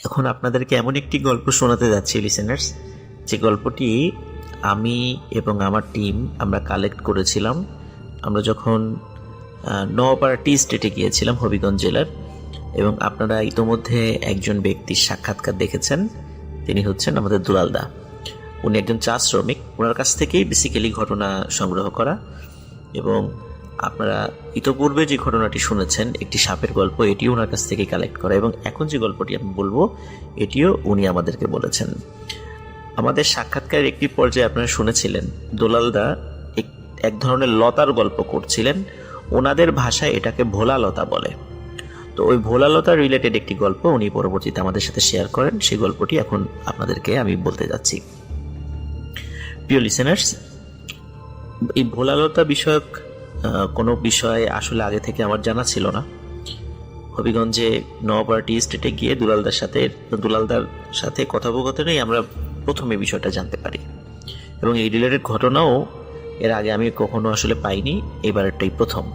এখন আপনাদেরকে এমন একটি গল্প শোনাতে যাচ্ছি লিসেনার্স, যে গল্পটি আমি এবং আমার টিম আমরা কালেক্ট করেছিলাম আমরা যখন নওপাড়া টি স্টেটে গিয়েছিলাম হবিগঞ্জ জেলার। এবং আপনারা ইতোমধ্যে একজন ব্যক্তির সাক্ষাৎকার দেখেছেন, তিনি হচ্ছেন আমাদের দুলালদা। উনি একজন চা শ্রমিক, ওনার কাছ থেকেই বেসিক্যালি ঘটনা সংগ্রহ করা। এবং আপনারা ইতোপূর্বে যে ঘটনাটি শুনেছেন একটি সাপের গল্প, এটিও ওনার কাছ থেকেই কালেক্ট করা। এবং এখন যে গল্পটি আমি বলবো এটিও উনি আমাদেরকে বলেছেন। আমাদের সাক্ষাৎকারের একটি পর্যায়ে আপনারা শুনেছিলেন দুলালদা এক ধরনের লতার গল্প করছিলেন, ওনাদের ভাষায় এটাকে ভোলা লতা বলে। তো ওই ভোলা লতা রিলেটেড একটি গল্প উনি পরবর্তীতে আমাদের সাথে শেয়ার করেন, সেই গল্পটি এখন আপনাদেরকে আমি বলতে যাচ্ছি। প্রিয় লিসেনার্স, এই ভোলা লতা বিষয়ক কোনো বিষয় আসলে আগে থেকে আমার জানা ছিল না। হবিগঞ্জে নওপাড়া টি স্টেটে গিয়ে দুলালদার সাথে কথোপকথনেই আমরা প্রথমে বিষয়টা জানতে পারি। এবং এই রিলেটেড ঘটনাও এর আগে আমি কখনো আসলে পাইনি, এবারটাই প্রথম।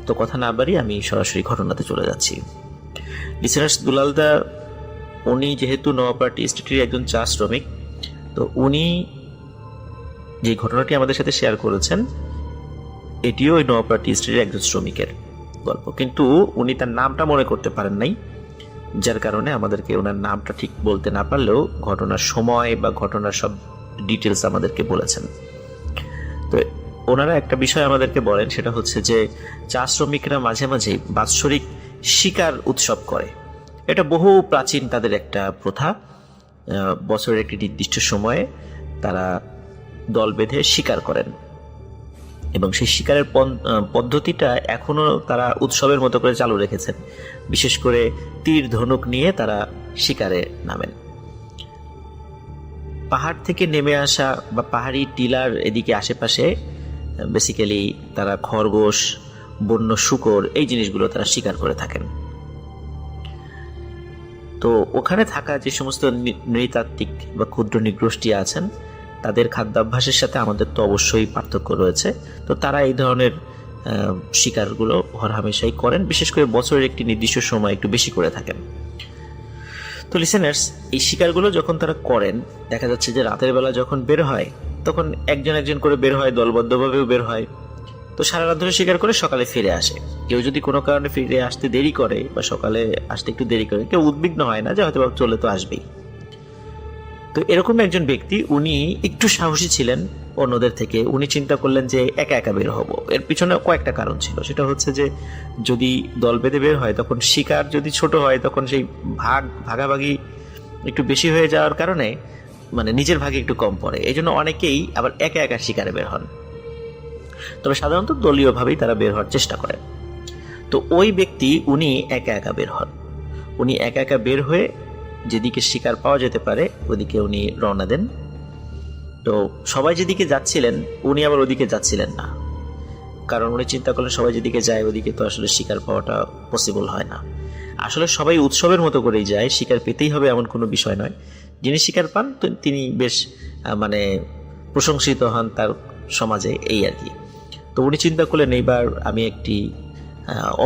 তো কথা না বাড়ি আমি সরাসরি ঘটনাতে চলে যাচ্ছি। লিসেনার্স, দুলালদা উনি যেহেতু নওপাড়া টি স্টেটের একজন চা শ্রমিক, তো উনি যে ঘটনাটি আমাদের সাথে শেয়ার করেছেন এটিও ওই নওপাড়া টি স্টেটের একজন শ্রমিকের গল্প, কিন্তু উনি তার নামটা মনে করতে পারেন নাই, যার কারণে আমাদেরকে ওনার নামটা ঠিক বলতে না পারলেও ঘটনার সময় বা ঘটনার সব ডিটেলস আমাদেরকে বলেছেন। তো ওনারা একটা বিষয় আমাদেরকে বলেন, সেটা হচ্ছে যে চা শ্রমিকরা মাঝে মাঝে বাৎসরিক শিকার উৎসব করে। এটা বহু প্রাচীন তাদের একটা প্রথা। বছরের একটি নির্দিষ্ট সময়ে তারা দল বেঁধে শিকার করেন এবং সেই শিকারের পদ্ধতিটা এখনো তারা উৎসবের মতো করে চালু রেখেছেন। বিশেষ করে তীর ধনুক নিয়ে তারা শিকারে নামেন। পাহাড় থেকে নেমে আসা বা পাহাড়ি টিলার এদিকে আশেপাশে বেসিক্যালি তারা খরগোশ, বন্য শূকর, এই জিনিসগুলো তারা শিকার করে থাকেন। তো ওখানে থাকা যে সমস্ত নৃতাত্ত্বিক বা ক্ষুদ্র নৃগোষ্ঠী আছেন তাদের খাদ্যাভ্যাসের সাথে আমাদের তো অবশ্যই পার্থক্য রয়েছে। তো তারা এই ধরনের শিকারগুলো হরহামেশাই করেন, বিশেষ করে বছরের একটি নির্দিষ্ট সময় একটু বেশি করে থাকেন। তো লিসেনার্স, এই শিকারগুলো যখন তারা করেন, দেখা যাচ্ছে যে রাতের বেলা যখন বের হয় তখন একজন একজন করে বের হয়, দলবদ্ধভাবেও বের হয়। তো সারা রাত ধরে শিকার করে সকালে ফিরে আসে। কেউ যদি কোনো কারণে ফিরে আসতে দেরি করে বা সকালে আসতে একটু দেরি করে, কেউ উদ্বিগ্ন হয় না যে হয়তো চলে তো আসবেই। তো এরকম একজন ব্যক্তি, উনি একটু সাহসী ছিলেন অন্যদের থেকে। উনি চিন্তা করলেন যে একা একা বের হব। এর পিছনে কয়েকটা কারণ ছিল। সেটা হচ্ছে যে যদি দল বেঁধে বের হয় তখন শিকার যদি ছোট হয় তখন সেই ভাগাভাগি একটু বেশি হয়ে যাওয়ার কারণে মানে নিজের ভাগে একটু কম পড়ে। এই জন্য অনেকেই আবার একা একা শিকারে বের হন, তবে সাধারণত দলীয়ভাবেই তারা বের হওয়ার চেষ্টা করেন। তো ওই ব্যক্তি উনি একা একা বের হন। উনি একা একা বের হয়ে যেদিকে শিকার পাওয়া যেতে পারে ওদিকে উনি রওনা দেন। তো সবাই যেদিকে যাচ্ছিলেন উনি আবার ওদিকে যাচ্ছিলেন না, কারণ উনি চিন্তা করলেন সবাই যেদিকে যায় ওদিকে তো আসলে শিকার পাওয়াটা পসিবল হয় না। আসলে সবাই উৎসবের মতো করেই যায়, শিকার পেতেই হবে এমন কোনো বিষয় নয়। যিনি শিকার পান তিনি বেশ মানে প্রশংসিত হন তার সমাজে, এই আর কি। তো উনি চিন্তা করলেন এইবার আমি একটি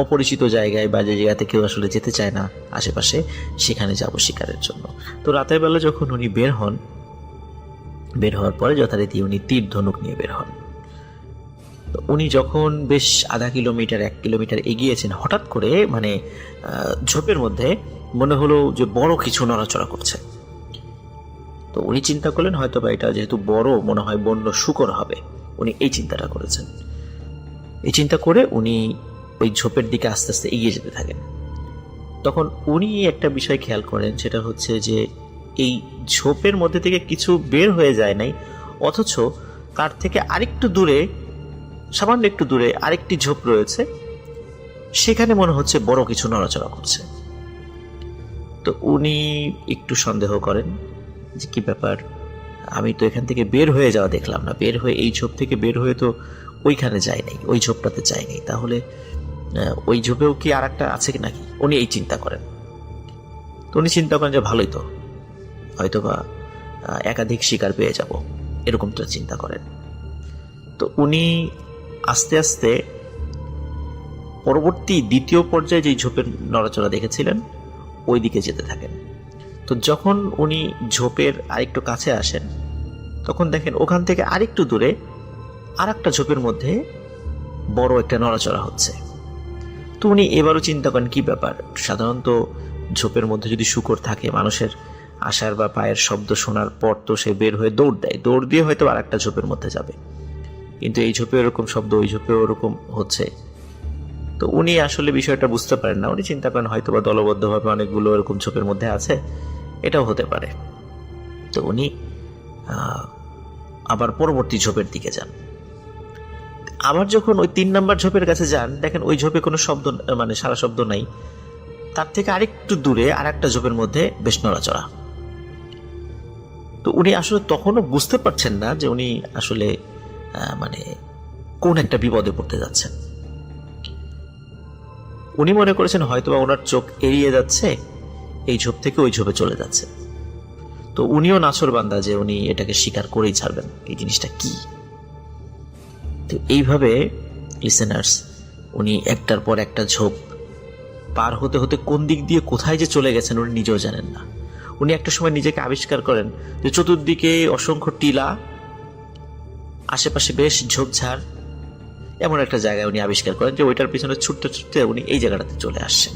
অপরিচিত জায়গায় বা যে জায়গাতে কেউ আসলে যেতে চায় না আশেপাশে, সেখানে যাব শিকারের জন্য। তো রাতের বেলা যখন উনি বের হওয়ার পরে যথারীতি উনি তীর ধনুক নিয়ে বের হন। তো উনি যখন বেশ আধা কিলোমিটার 1 কিলোমিটার এগিয়েছেন, হঠাৎ করে মানে ঝোপের মধ্যে মনে হলো যে বড় কিছু নড়াচড়া করছে। তো উনি চিন্তা করলেন হয়তো বা এটা যেহেতু বড়, মনে হয় বন্য শূকর হবে। উনি এই চিন্তাটা করেছেন। এই চিন্তা করে উনি ওই ঝোপের দিকে আস্তে আস্তে এগিয়ে যেতে থাকেন। তখন উনি একটা বিষয় খেয়াল করেন, সেটা হচ্ছে যে এই ঝোপের মধ্যে থেকে কিছু বের হয়ে যায় নাই, অথচ তার থেকে আরেকটু দূরে, সামান্য একটু দূরে আরেকটি ঝোপ রয়েছে, সেখানে মনে হচ্ছে বড় কিছু নড়াচড়া করছে। তো উনি একটু সন্দেহ করেন যে কি ব্যাপার, আমি তো এখান থেকে বের হয়ে যাওয়া দেখলাম না, বের হয়ে এই ঝোপ থেকে বের হয়ে তো ওইখানে যাই নাই, ওই ঝোপটাতে যাই নাই, তাহলে ওই ঝোপেও কি আর একটা আছে নাকি, উনি এই চিন্তা করেন। তো উনি চিন্তা করেন যে ভালোই তো, হয়তো বা একাধিক শিকার পেয়ে যাব, এরকমটা চিন্তা করেন। তো উনি আস্তে আস্তে পরবর্তী দ্বিতীয় পর্যায়ে যে ঝোপের নড়াচড়া দেখেছিলেন ওই দিকে যেতে থাকেন। তো যখন উনি ঝোপের আরেকটু কাছে আসেন তখন দেখেন ওখান থেকে আরেকটু দূরে আর একটা ঝোপের মধ্যে বড় একটা নড়াচড়া হচ্ছে। তো উনি এবারও চিন্তা করেন কি ব্যাপার। সাধারণত ঝোপের মধ্যে যদি শূকর থাকে, মানুষের আসার বা পায়ের শব্দ শোনার পর তো সে বের হয়ে দৌড় দেয়, দৌড় দিয়ে হয়তো আর একটা ঝোপের মধ্যে যাবে, কিন্তু এই ঝোপে ওরকম শব্দ, ওই ঝোপে ওরকম হচ্ছে। তো উনি আসলে বিষয়টা বুঝতে পারেন না। উনি চিন্তা করেন হয়তো বা দলবদ্ধভাবে অনেকগুলো এরকম ঝোপের মধ্যে আছে, এটাও হতে পারে। তো উনি আবার পরবর্তী ঝোপের দিকে যান। আবার যখন ওই 3 নম্বর ঝোপের কাছে যান, দেখেন ওই ঝোপে কোনো শব্দ, মানে সারা শব্দ নাই। তার থেকে আরেকটু দূরে আর একটা ঝোপের মধ্যে বেশ নড়াচড়া। তো উনি আসলে তখনও বুঝতে পারছেন না যে উনি আসলে মানে কোন একটা বিপদে পড়তে যাচ্ছেন। উনি মনে করেছেন হয়তোবা ওনার চোখ এড়িয়ে যাচ্ছে, এই ঝোপ থেকে ওই ঝোপে চলে যাচ্ছে। তো উনিও নাছোড়বান্দা যে উনি এটাকে স্বীকার করেই ছাড়বেন এই জিনিসটা কি। তো এইভাবে লিসেনার্স, উনি একটার পর একটা ঝোপ পার হতে হতে কোন দিক দিয়ে কোথায় যে চলে গেছেন উনি নিজেও জানেন না। উনি একটা সময় নিজেকে আবিষ্কার করেন যে চতুর্দিকে অসংখ্য টিলা, আশেপাশে বেশ ঝোপঝাড়, এমন একটা জায়গায় উনি আবিষ্কার করেন যে ওইটার পিছনে ছুটতে ছুটতে উনি এই জায়গাটাতে চলে আসছেন।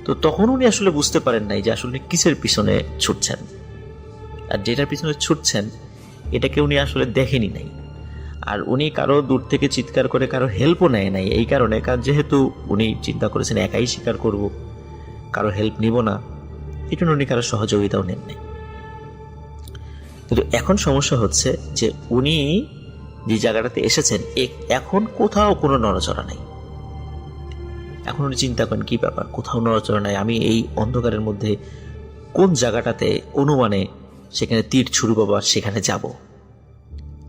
তো তখন উনি আসলে বুঝতে পারেন নাই যে আসলে কিসের পিছনে ছুটছেন, আর যেটার পিছনে ছুটছেন এটাকে উনি আসলে দেখেনি নাই। আর উনি কারো দূর থেকে চিৎকার করে কারো হেল্পও নেয় নাই এই কারণে, কারণ যেহেতু উনি চিন্তা করেছেন একাই শিকার করব, কারো হেল্প নিব না, এই জন্য উনি কারো সহযোগিতাও নেন নাই। কিন্তু এখন সমস্যা হচ্ছে যে উনি যে জায়গাটাতে এসেছেন এখন কোথাও কোনো নড়াচড়া নাই। এখন উনি চিন্তা করেন কি ব্যাপার, কোথাও নড়াচড়া নাই, আমি এই অন্ধকারের মধ্যে কোন জায়গাটাতে অনুমানে সেখানে তীর ছুড়ব বা সেখানে যাব।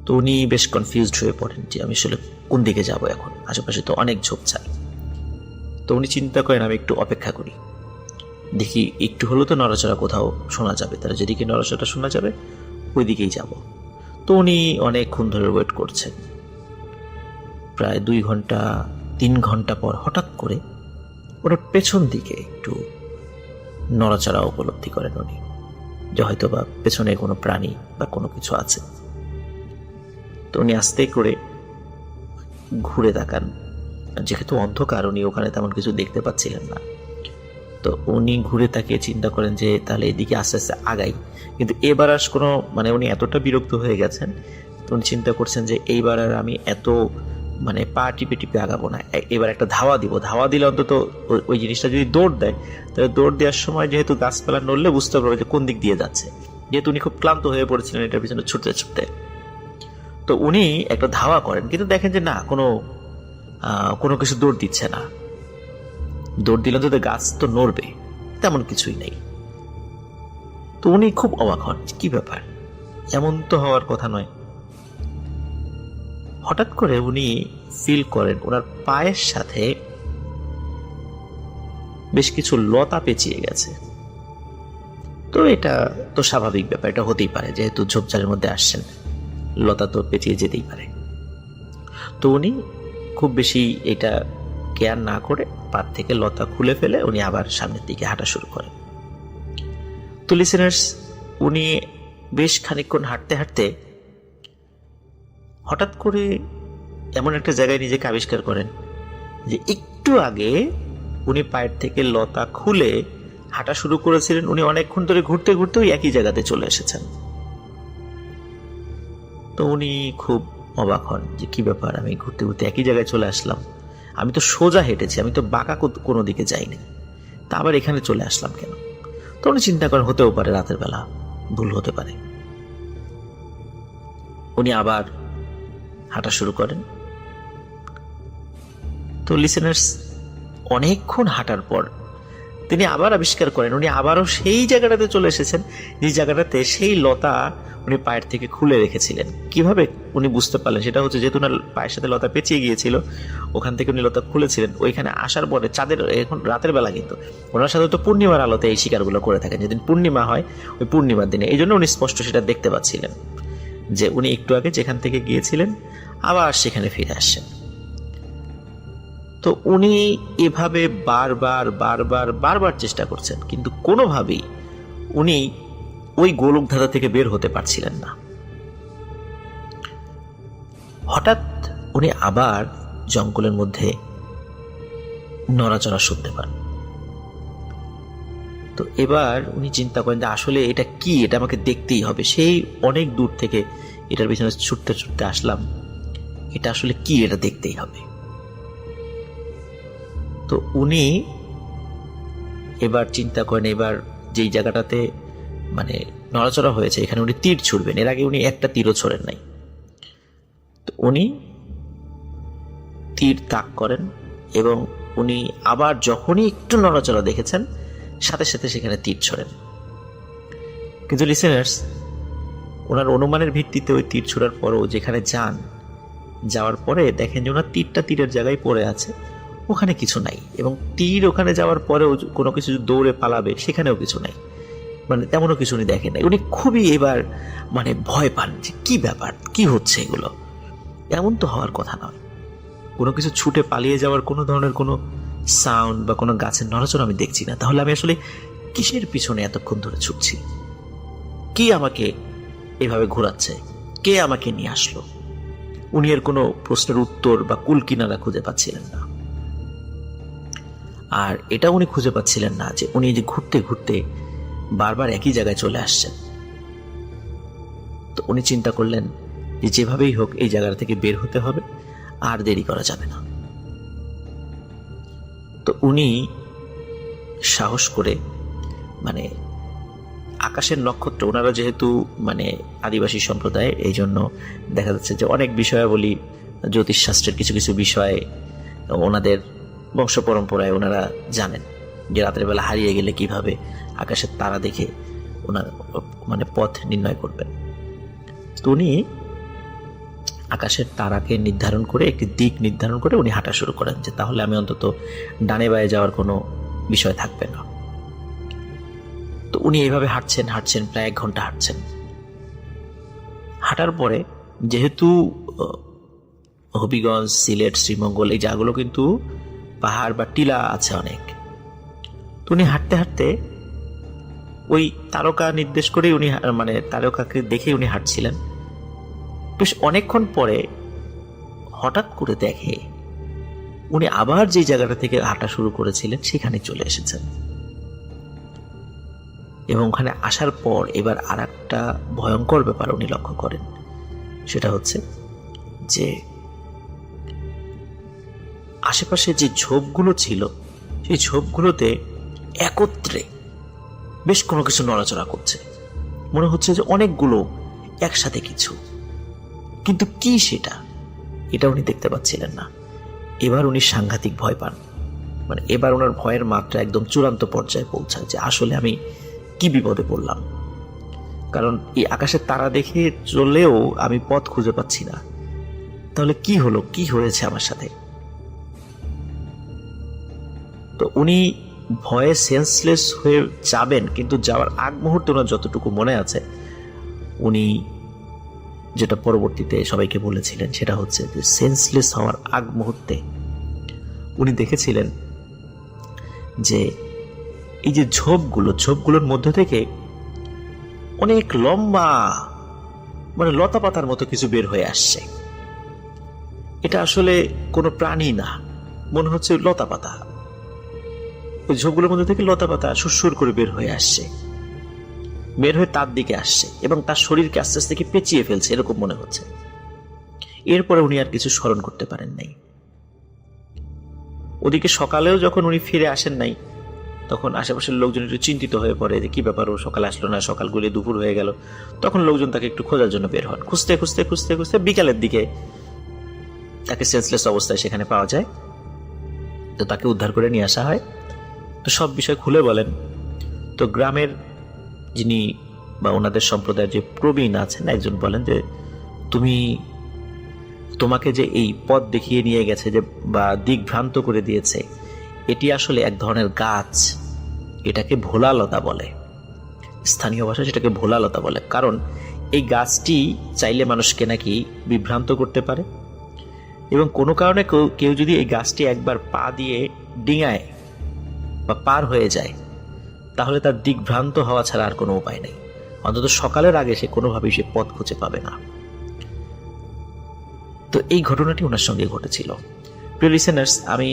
তো উনি বেশ কনফিউজড হয়ে পড়েন যে আমি আসলে কোন দিকে যাব এখন, আশেপাশে তো অনেক ঝোপঝাড়। তো উনি চিন্তা করেন আমি একটু অপেক্ষা করি, দেখি একটু হলেও তো নড়াচড়া কোথাও শোনা যাবে, তাহলে যেদিকে নড়াচড়া শোনা যাবে ওই দিকেই যাব। তো উনি অনেকক্ষণ ধরে ওয়েট করছেন, প্রায় 2 ঘন্টা 3 ঘন্টা পর হঠাৎ করে ওনার পেছন দিকে একটু নড়াচড়া উপলব্ধি করেন উনি, যে হয়তো বা পেছনে কোনো প্রাণী বা কোনো কিছু আছে। তো উনি আস্তে করে ঘুরে তাকান, যেহেতু অন্ধকার উনি ওখানে তেমন কিছু দেখতে পাচ্ছিলেন না। তো উনি ঘুরে তাকিয়ে চিন্তা করেন যে তাহলে এদিকে আস্তে আস্তে আগাই, কিন্তু এবার আর কোনো উনি এতটা বিরক্ত হয়ে গেছেন, তো উনি চিন্তা করছেন যে এইবার আর আমি এত পা টিপে টিপে আগাবো না, এবার একটা ধাওয়া দিব। ধাওয়া দিলে অন্তত ওই জিনিসটা যদি দৌড় দেয়, তাহলে দৌড় দেওয়ার সময় যেহেতু গাছপালা নড়লে বুঝতে পারবে যে কোন দিক দিয়ে যাচ্ছে, যেহেতু উনি খুব ক্লান্ত হয়ে পড়েছিলেন এটার পিছনে ছুটতে ছুটতে। তো উনি একটা ধাওয়া করেন, কিন্তু দেখেন যে না, কোনো কিছু দৌড় দিচ্ছে না। দৌড় দিলে তো গাছ তো নড়বে, তেমন কিছুই নেই। তো উনি খুব অবাক হন, কি ব্যাপার, এমন তো হওয়ার কথা নয়। হঠাৎ করে উনি ফিল করেন ওনার পায়ের সাথে বেশ কিছু লতা পেঁচিয়ে গেছে। তো এটা তো স্বাভাবিক ব্যাপার, এটা হতেই পারে, যেহেতু ঝোপঝাড়ের মধ্যে আসছেন, লতা তো পেঁচিয়ে যেতেই পারে। তো উনি খুব বেশি এটা কেয়ার না করে পা থেকে লতা খুলে ফেলে উনি আবার সামনের দিকে হাঁটা শুরু করেন। তো লিসেনার্স, উনি বেশ খানিকক্ষণ হাঁটতে হাঁটতে হঠাৎ করে এমন একটা জায়গায় নিজেকে আবিষ্কার করেন যে একটু আগে উনি পায়ের থেকে লতা খুলে হাঁটা শুরু করেছিলেন, উনি অনেকক্ষণ ধরে ঘুরতে ঘুরতে ওই একই জায়গাতে চলে এসেছেন। তো উনি খুব অবাক হন যে কি ব্যাপার, আমি ঘুরতে ঘুরতে একই জায়গায় চলে আসলাম, আমি তো সোজা হেঁটেছি, আমি তো বাঁকা কোনো দিকে যাইনি, তা আবার এখানে চলে আসলাম কেন। তো উনি চিন্তা করেন হতেও পারে রাতের বেলা ভুল হতে পারে। উনি আবার হাঁটা শুরু করেন। তো লিসেনার্স, অনেকক্ষণ হাঁটার পর তিনি আবার আবিষ্কার করেন উনি আবারও সেই জায়গাটাতে চলে এসেছেন, যে জায়গাটাতে সেই লতা উনি পায়ের থেকে খুলে রেখেছিলেন। কিভাবে উনি বুঝতে পারলেন, সেটা হচ্ছে যেহেতু ওনার পায়ের সাথে লতা পেঁচিয়ে গিয়েছিল, ওখান থেকে উনি লতা খুলেছিলেন। ওইখানে আসার পরে চাঁদের, এখন রাতের বেলা, কিন্তু ওনার সাথে তো পূর্ণিমার আলোতে এই শিকারগুলো করে থাকেন, যেদিন পূর্ণিমা হয় ওই পূর্ণিমার দিনে, এই জন্য উনি স্পষ্ট সেটা দেখতে পাচ্ছিলেন যে উনি একটু আগে যেখান থেকে গিয়েছিলেন আবার সেখানে ফিরে আসছেন। তো তো উনি এভাবে বারবার বারবার বারবার চেষ্টা করছেন, কিন্তু কোনোভাবেই উনি ওই গোলকধাঁধা থেকে বের হতে পারছিলেন না। হঠাৎ উনি আবার জঙ্গলের মধ্যে নড়াচড়া শুনতে পান। তো এবার উনি চিন্তা করেন যে আসলে এটা কি, এটা আমাকে দেখতেই হবে। সেই অনেক দূর থেকে এটার পিছনে ছুটতে ছুটতে আসলাম, এটা আসলে কি, এটা দেখতেই হবে। তো উনি এবার চিন্তা করেন, এবার যেই জায়গাটাতে মানে নড়াচড়া হয়েছে এখানে উনি তীর ছুড়বেন। এর আগে উনি একটা তীরও ছোড়েন নাই। তো উনি তীর তাক করেন এবং উনি আবার যখনই একটু নড়াচড়া দেখেছেন সাথে সাথে সেখানে তীর ছোড়েন। কিন্তু লিসেনার্স, ওনার অনুমানের ভিত্তিতে ওই তীর ছোড়ার পরও যেখানে যাওয়ার পরে দেখেন যে ওনার তীরটা তীরের জায়গায় পড়ে আছে, ওখানে কিছু নাই। এবং তীর ওখানে যাওয়ার পরেও কোনো কিছু দৌড়ে পালাবে সেখানেও কিছু নাই, মানে তেমনও কিছু উনি দেখেন নাই। উনি খুবই এবার মানে ভয় পান যে কি ব্যাপার, কি হচ্ছে এগুলো, এমন তো হওয়ার কথা নয়। কোনো কিছু ছুটে পালিয়ে যাওয়ার কোনো ধরনের কোনো সাউন্ড বা কোনো গাছের নড়াচড়া আমি দেখছি না। তাহলে আমি আসলে কিসের পিছনে এতক্ষণ ধরে ছুটছি? কি আমাকে এভাবে ঘোরাচ্ছে? কে আমাকে নিয়ে আসলো? উনি এর কোনো প্রশ্নের উত্তর বা কুল কিনারা খুঁজে পাচ্ছিলেন না। আর এটা উনি খুঁজে পাচ্ছিলেন না যে উনি যে ঘুরতে ঘুরতে বারবার একই জায়গায় চলে আসছেন। তো উনি চিন্তা করলেন যে যেভাবেই হোক এই জায়গা থেকে বের হতে হবে, আর দেরি করা যাবে না। তো উনি সাহস করে মানে আকাশের নক্ষত্র, ওনারা যেহেতু মানে আদিবাসী সম্প্রদায়, এই জন্য দেখা যাচ্ছে যে অনেক বিষয়াবলী, জ্যোতিষশাস্ত্রের কিছু কিছু বিষয় ওনাদের বংশ পরম্পরায় ওনারা জানেন যে রাতের বেলা হারিয়ে গেলে কিভাবে আকাশের তারা দেখে ওনার মানে পথ নির্ণয় করবেন। তো উনি আকাশের তারাকে নির্ধারণ করে একটি দিক নির্ধারণ করে উনি হাঁটা শুরু করেন, যে তাহলে আমি অন্তত ডানে বায়ে যাওয়ার কোনো বিষয় থাকবে না। তো উনি এইভাবে হাঁটছেন প্রায় 1 ঘন্টা হাঁটছেন। হাঁটার পরে যেহেতু হবিগঞ্জ, সিলেট, শ্রীমঙ্গল এই জায়গাগুলো কিন্তু পাহাড় বা টিলা আছে অনেক। তো উনি হাঁটতে হাঁটতে ওই তারকা নির্দেশ করে উনি মানে তারকাকে দেখে উনি হাঁটছিলেন। বেশ অনেকক্ষণ পরে হঠাৎ করে দেখে উনি আবার যে জায়গাটা থেকে হাঁটা শুরু করেছিলেন সেখানে চলে এসেছেন। এবং ওখানে আসার পর এবার আর একটা ভয়ঙ্কর ব্যাপার উনি লক্ষ্য করেন। সেটা হচ্ছে যে আশেপাশে যে ঝোপগুলো ছিল সেই ঝোপগুলোতে একত্রে বেশ কোনো কিছু নড়াচড়া করছে। মনে হচ্ছে যে অনেকগুলো একসাথে কিছু, কিন্তু কি সেটা, এটা উনি দেখতে পাচ্ছিলেন না। এবার উনি সাংঘাতিক ভয় পান, মানে এবার ওনার ভয়ের মাত্রা একদম চূড়ান্ত পর্যায়ে পৌঁছায় যে আসলে আমি কি বিপদে পড়লাম। কারণ এই আকাশের তারা দেখে চলেও আমি পথ খুঁজে পাচ্ছি না। তাহলে কি হলো, কি হয়েছে আমার সাথে? তো উনি ভয়ে সেন্সলেস হয়ে যাবেন, কিন্তু যাওয়ার আগ মুহূর্তে ওনার যতটুকু মনে আছে উনি যেটা পরবর্তীতে সবাইকে বলেছিলেন সেটা হচ্ছে যে সেন্সলেস হওয়ার আগ মুহূর্তে উনি দেখেছিলেন যে এই যে ঝোপগুলোর মধ্য থেকে অনেক লম্বা মানে লতা পাতার মতো কিছু বের হয়ে আসছে। এটা আসলে কোনো প্রাণী না, মনে হচ্ছে লতা পাতা। ওই ঝোপগুলোর মধ্যে থেকে লতা পাতা সুরসুর করে বের হয়ে আসছে, বের হয়ে তার দিকে আসছে এবং তার শরীরকে আস্তে আস্তে পেঁচিয়ে ফেলছে, এরকম মনে হচ্ছে। এরপরে উনি আর কিছু স্মরণ করতে পারেন নাই। ওদিকে সকালেও যখন উনি ফিরে আসেন নাই, তখন আশেপাশের লোকজন একটু চিন্তিত হয়ে পড়ে যে কি ব্যাপার, ও সকালে আসলো না, সকাল গড়িয়ে দুপুর হয়ে গেল। তখন লোকজন তাকে একটু খোঁজার জন্য বের হন। খুঁজতে খুঁজতে খুঁজতে খুঁজতে বিকালের দিকে তাকে সেন্সলেস অবস্থায় সেখানে পাওয়া যায়। তো তাকে উদ্ধার করে নিয়ে আসা হয়। তো সব বিষয় খুলে বলেন। তো গ্রামের যিনি বা ওনাদের সম্প্রদায়ের যে প্রবীণ আছেন একজন বলেন যে তোমাকে যে এই পথ দেখিয়ে নিয়ে গেছে যে বা দিকভ্রান্ত করে দিয়েছে, এটি আসলে এক ধরনের গাছ, এটাকে ভোলালতা বলে। স্থানীয় ভাষায় সেটাকে ভোলালতা বলে, কারণ এই গাছটি চাইলে মানুষকে নাকি বিভ্রান্ত করতে পারে এবং কোনো কারণে কেউ যদি এই গাছটি একবার পা দিয়ে ডিঙায় বা পার হয়ে যায়, তাহলে তার দিকভ্রান্ত হওয়া ছাড়া আর কোনো উপায় নেই। অন্তত সকালের আগে সে কোনোভাবেই সে পথ খুঁজে পাবে না। তো এই ঘটনাটি ওনার সঙ্গে ঘটেছিল। প্রিয় লিসেনার্স, আমি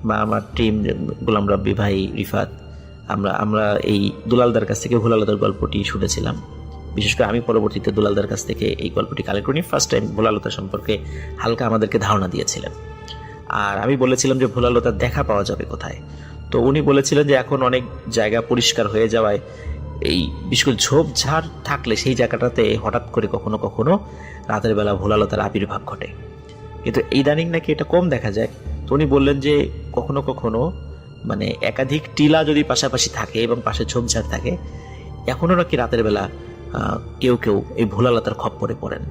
বা আমার টিম গোলাম রাব্বি ভাই, রিফাত, আমরা এই দুলালদার কাছ থেকে ভোলালতার গল্পটি শুনেছিলাম। বিশেষ করে আমি পরবর্তীতে দুলালদার কাছ থেকে এই গল্পটি কালেক্ট করি। ফার্স্ট টাইম ভোলালতা সম্পর্কে হালকা আমাদেরকে ধারণা দিয়েছিলেন। আর আমি বলেছিলাম যে ভোলালতার দেখা পাওয়া যাবে কোথায়। তো উনি বলেছিলেন যে এখন অনেক জায়গা পরিষ্কার হয়ে যাওয়ায় এই বিশেষ করে ঝোপঝাড় থাকলে সেই জায়গাটাতে হঠাৎ করে কখনো কখনো রাতের বেলা ভোলালতার আবির্ভাব ঘটে, কিন্তু ইদানিং নাকি এটা কম দেখা যায়। তো উনি বললেন যে কখনো কখনো মানে একাধিক টিলা যদি পাশাপাশি থাকে এবং পাশে ঝোপঝাড় থাকে, এখনো নাকি রাতের বেলা কেউ কেউ এই ভোলালতার খপ্পরে পড়েন।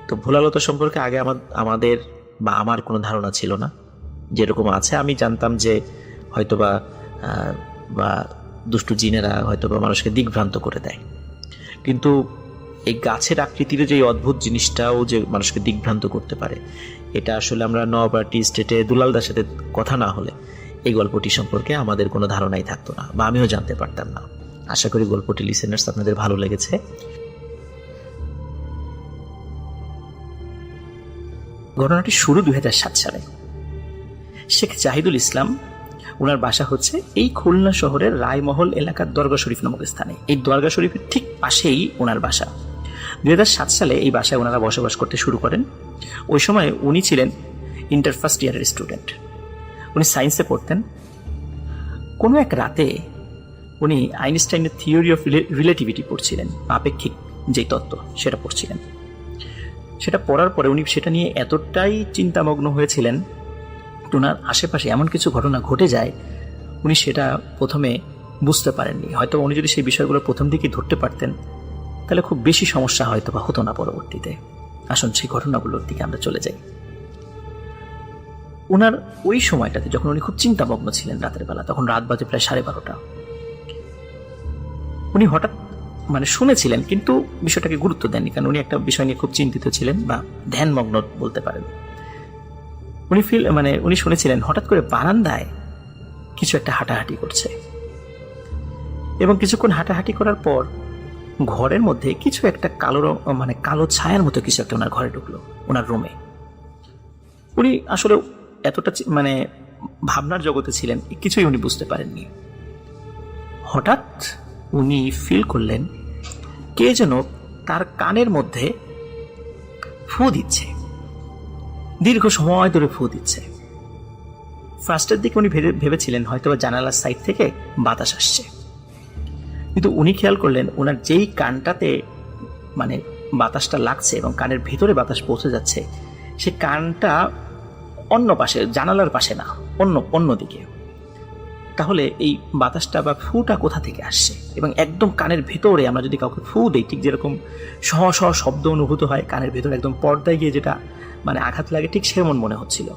তো ভোলালতা সম্পর্কে আগে আমাদের বা আমার কোনো ধারণা ছিল না। যেরকম আছে আমি জানতাম যে হয়তোবা বা দুষ্টু জিনেরা হয়তোবা মানুষকে দিকভ্রান্ত করে দেয়, কিন্তু এই গাছের আকৃতির যে অদ্ভুত জিনিসটাও যে মানুষকে দিকভ্রান্ত করতে পারে, এটা আসলে আমরা নওয়াপাড়া টি স্টেটে দুলালদার সাথে কথা না হলে এই গল্পটি সম্পর্কে আমাদের কোনো ধারণাই থাকতো না, বা আমিও জানতে পারতাম না। আশা করি গল্পটি লিসেনার্স আপনাদের ভালো লেগেছে। ঘটনাটি শুরু 2007 সালে। শেখ জাহিদুল ইসলাম, ওনার বাসা হচ্ছে এই খুলনা শহরের রায়মহল এলাকার দরগা শরীফ নামক স্থানে। এই দরগা শরীফের ঠিক পাশেই ওনার বাসা। 2007 সালে এই বাসায় ওনারা বসবাস করতে শুরু করেন। ওই সময় উনি ছিলেন ইন্টার ফার্স্ট ইয়ারের স্টুডেন্ট। উনি সায়েন্সে পড়তেন। কোনো এক রাতে উনি আইনস্টাইনের থিওরি অফ রিলেটিভিটি পড়ছিলেন, আপেক্ষিক যে তত্ত্ব সেটা পড়ছিলেন। সেটা পড়ার পরে উনি সেটা নিয়ে এতটাই চিন্তামগ্ন হয়েছিলেন, ওনার আশেপাশে এমন কিছু ঘটনা ঘটে যায় উনি সেটা প্রথমে বুঝতে পারেননি। হয়তো উনি যদি সেই বিষয়গুলো প্রথম দিকেই ধরতে পারতেন তাহলে খুব বেশি সমস্যা হয়তো বা হতো না পরবর্তীতে। আসুন সেই ঘটনাগুলোর দিকে আমরা চলে যাই। ওনার ওই সময়টাতে যখন উনি খুব চিন্তামগ্ন ছিলেন রাতের বেলা, তখন রাত বাজে প্রায় 12:30। উনি হঠাৎ শুনেছিলেন কিন্তু বিষয়টাকে গুরুত্ব দেননি, কারণ উনি একটা বিষয় নিয়ে খুব চিন্তিত ছিলেন বা ধ্যানমগ্ন বলতে পারেন। উনি শুনেছিলেন হঠাৎ করে বারান্দায় কিছু একটা হাঁটাহাঁটি করছে, এবং কিছুক্ষণ হাঁটাহাঁটি করার পর ঘরের মধ্যে কিছু একটা কালো ছায়ার মতো কিছু একটা ওনার ঘরে ঢুকলো, ওনার রুমে। উনি আসলে এতটা ভাবনার জগতে ছিলেন, কিছুই উনি বুঝতে পারেননি। হঠাৎ উনি ফিল করলেন কে যেন তার কানের মধ্যে ফু দিচ্ছে, দীর্ঘ সময় ধরে ফু দিচ্ছে। ফার্স্টের দিকে উনি ভেবেছিলেন হয়তো জানালার সাইড থেকে বাতাস আসছে, কিন্তু উনি খেয়াল করলেন ওনার যেই কানটাতে বাতাসটা লাগছে এবং কানের ভিতরে বাতাস পৌঁছে যাচ্ছে, সে কানটা অন্য পাশে, জানালার পাশে না, অন্য দিকে। তাহলে এই বাতাসটা বা ফুটা কোথা থেকে আসছে? এবং একদম কানের ভেতরে আমরা যদি কাউকে ফু দেই, ঠিক যেরকম সহ সহ শব্দ অনুভূত হয় কানের ভেতরে, একদম পর্দায় গিয়ে যেটা আঘাত লাগে, ঠিক সেমন মনে হচ্ছিল।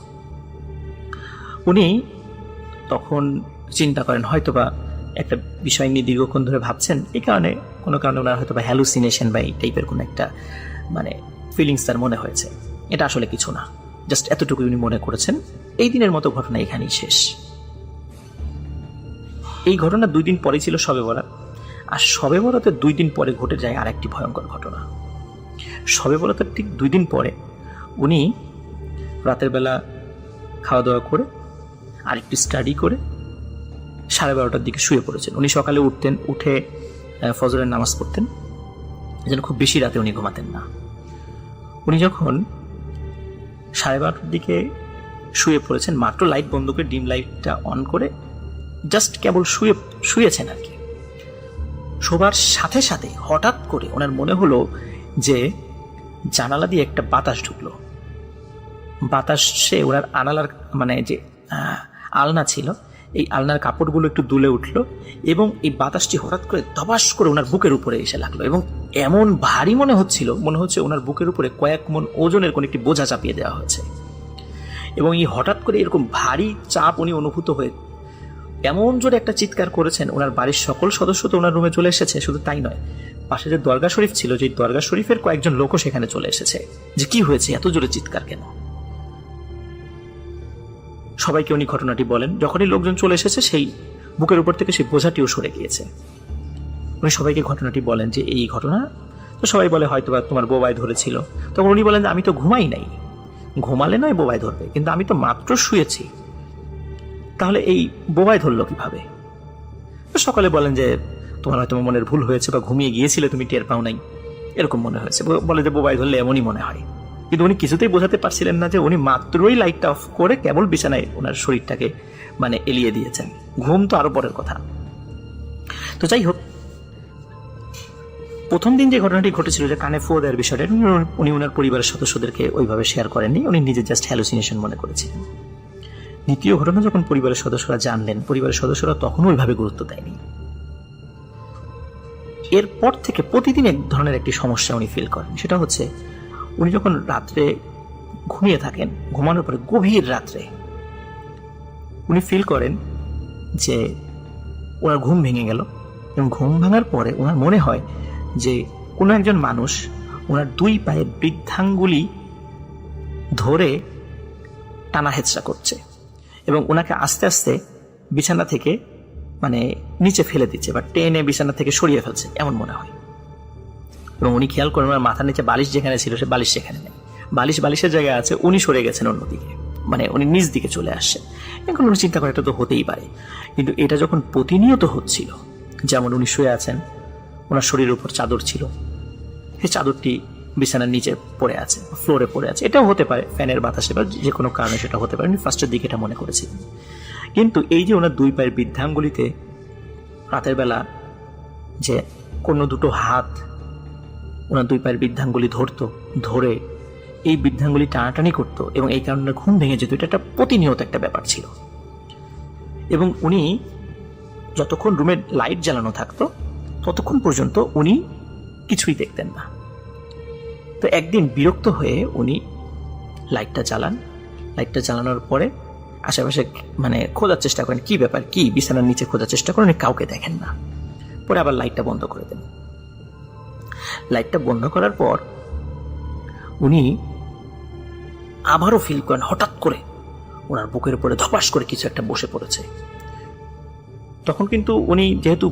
উনি তখন চিন্তা করেন হয়তোবা একটা বিষয় নিয়ে দীর্ঘক্ষণ ধরে ভাবছেন, এই কারণে কোনো কারণে ওনার হয়তো বা হ্যালুসিনেশন বা এই টাইপের কোনো একটা ফিলিংস তার মনে হয়েছে। এটা আসলে কিছু না, জাস্ট এতটুকু উনি মনে করেছেন। এই দিনের মতো ঘটনা এখানেই শেষ। এই ঘটনা 2 দিন পরে ছিল শবে বরাত, আর শবে বরাতের 2 দিন পরে ঘটে যায় আরেকটি ভয়ঙ্কর ঘটনা। শবে বরাতের ঠিক 2 দিন পরে উনি রাতের বেলা খাওয়া দাওয়া করে আর একটু স্টাডি করে 12:30টার দিকে শুয়ে পড়েছেন। উনি সকালে উঠে ফজরের নামাজ পড়তেন, যেন খুব বেশি রাতে উনি ঘুমাতেন না। উনি যখন 12:30টার দিকে শুয়ে পড়েছেন, মাত্র লাইট বন্ধ করে ডিম লাইটটা অন করে জাস্ট কেবল শুয়েছেন আর কি। শোবার সাথে সাথে হঠাৎ করে ওনার মনে হলো যে জানালা দিয়ে একটা বাতাস ঢুকলো। বাতাসে ওনার আনালার যে আলনা ছিল, এই আলনার কাপড়গুলো একটু দুলে উঠলো, এবং এই বাতাসটি হঠাৎ করে ধবাস করে ওনার বুকের উপরে এসে লাগলো, এবং এমন ভারী মনে হচ্ছে ওনার বুকের উপরে কয়েক মণ ওজনের কোন একটি বোঝা চাপিয়ে দেওয়া হয়েছে। এবং এই হঠাৎ করে এরকম ভারী চাপ উনি অনুভূত হয়ে এমন জোরে একটা চিৎকার করেছেন, ওনার বাড়ির সকল সদস্য তো ওনার রুমে চলে এসেছে। শুধু তাই নয়, পাশে যে দরগা শরীফ ছিল, যে দরগা শরীফের কয়েকজন লোকও সেখানে চলে এসেছে, যে কি হয়েছে, এত জোরে চিৎকার কেন। সবাইকে উনি ঘটনাটি বলেন। যখনই লোকজন চলে এসেছে, সেই বুকের উপর থেকে সেই বোঝাটিও সরে গিয়েছে। উনি সবাইকে ঘটনাটি বলেন যে এই ঘটনা। তো সবাই বলে হয়তো বা তোমার বোবায় ধরেছিল। তখন উনি বলেন যে আমি তো ঘুমাই নাই, ঘুমালে নয় বোবায় ধরবে, কিন্তু আমি তো মাত্র শুয়েছি, তাহলে এই বোবায় ধরলো কিভাবে। সকলে বলেন যে তোমার হয়তো মনের ভুল হয়েছে, বা ঘুমিয়ে গিয়েছিলে, তুমি টের পাও নাই, এরকম মনে হয়েছে। বলে যে বোবায় ধরলে এমনই মনে হয়। কিন্তু উনি কিছুতেই বোঝাতে পারছিলেন না যে উনি মাত্রই লাইটটা অফ করে কেবল বিছানায় ওনার শরীরটাকে এলিয়ে দিয়েছেন। ঘুম তো আরো পরের কথা। তো যাই হোক, প্রথম দিন যে ঘটনাটি ঘটেছিল, যে কানে ফো দেওয়ার বিষয়টা, উনি ওনার পরিবারের সদস্যদেরকে ওইভাবে শেয়ার করেননি, উনি নিজে জাস্ট হ্যালুসিনেশন মনে করেছিলেন। দ্বিতীয় ঘটনা যখন পরিবারের সদস্যরা জানলেন, পরিবারের সদস্যরা তখন ওইভাবে গুরুত্ব দেয়নি। এরপর থেকে প্রতিদিন এক ধরনের একটি সমস্যা উনি ফিল করেন। সেটা হচ্ছে, উনি যখন রাত্রে ঘুমিয়ে থাকেন, ঘুমানোর পরে গভীর রাত্রে উনি ফিল করেন যে ওনার ঘুম ভেঙে গেল, এবং ঘুম ভাঙার পরে ওনার মনে হয় যে কোনো একজন মানুষ ওনার দুই পায়ে বৃদ্ধাঙ্গুলি ধরে টানা হেঁচড়া করছে, এবং ওনাকে আস্তে আস্তে বিছানা থেকে নিচে ফেলে দিচ্ছে, বা টেনে বিছানা থেকে সরিয়ে ফেলছে, এমন মনে হয়। এবং উনি খেয়াল করেন ওনার মাথার নিচে বালিশ যেখানে ছিল, সে বালিশ সেখানে নেই, বালিশের জায়গায় আছে, উনি সরে গেছেন অন্যদিকে, উনি নিচ দিকে চলে আসছেন। এখন উনি চিন্তা করে এটা তো হতেই পারে। কিন্তু এটা যখন প্রতিনিয়ত হচ্ছিল, যেমন উনি শুয়ে আছেন, ওনার শরীরের উপর চাদর ছিল, সেই চাদরটি বিছানার নিচে পড়ে আছে, ফ্লোরে পড়ে আছে, এটাও হতে পারে ফ্যানের বাতাসে বা যে কোনো কারণে সেটা হতে পারে। উনি ফার্স্টের দিকে এটা মনে করেছিলেন। কিন্তু এই যে ওনার দুই পায়ের বৃদ্ধাঙ্গুলিতে রাতের বেলা যে কোনো দুটো হাত ওনার দুই পায়ের বৃদ্ধাঙ্গুলি ধরে এই বৃদ্ধাঙ্গুলি টানাটানি করতো, এবং এই কারণে ঘুম ভেঙে যেত, এটা একটা প্রতিনিয়ত একটা ব্যাপার ছিল। এবং উনি যতক্ষণ রুমে লাইট জ্বালানো থাকতো, ততক্ষণ পর্যন্ত উনি কিছুই দেখতেন না। তো একদিন বিরক্ত হয়ে উনি লাইটটা জ্বালানোর পরে আশেপাশে খোঁজার চেষ্টা করেন, কি ব্যাপার, কি বিছানার নিচে খোঁজার চেষ্টা করেন, কাউকে দেখেন না। পরে আবার লাইটটা বন্ধ করে দেন। লাইটটা বন্ধ করার পর উনি আবারও ফিল করেন হঠাৎ করে ওনার বুকের উপরে ধপাস করে কিছু একটা বসে পড়েছে। তখন কিন্তু উনি যেহেতু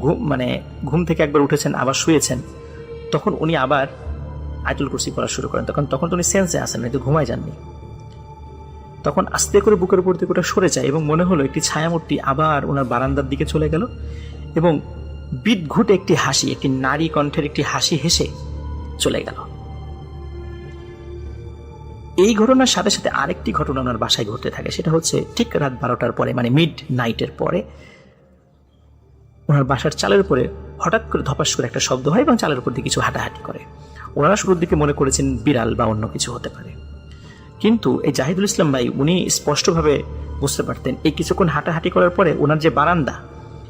ঘুম থেকে একবার উঠেছেন, আবার শুয়েছেন, তখন উনি আবার আয়াতুল কুরসি পড়া শুরু করেন। তখন তো উনি সেন্সে আসেন, কিন্তু ঘুমায় যাননি। তখন আস্তে করে বুকের উপর থেকে ওটা সরে যায়, এবং মনে হলো একটি ছায়ামূর্তি আবার ওনার বারান্দার দিকে চলে গেল, এবং বিদঘুটে একটি হাসি, একটি নারী কণ্ঠের একটি হাসি হেসে চলে গেল। এই ঘটনার সাথে সাথে আরেকটি ঘটনা ওনার বাসায় ঘটতে থাকে। সেটা হচ্ছে ঠিক রাত 12টার পরে, মিড নাইটের পরে, ওনার বাসার চালের উপরে হঠাৎ করে ধপাস করে একটা শব্দ হয়, এবং চালের উপর দিয়ে কিছু হাঁটাহাঁটি করে। ওনারা শুরুর দিকে মনে করেছেন বিড়াল বা অন্য কিছু হতে পারে, কিন্তু এই জাহিদুল ইসলাম ভাই উনি স্পষ্টভাবে বুঝতে পারতেন এই কিছুক্ষণ হাঁটাহাঁটি করার পরে ওনার যে বারান্দা,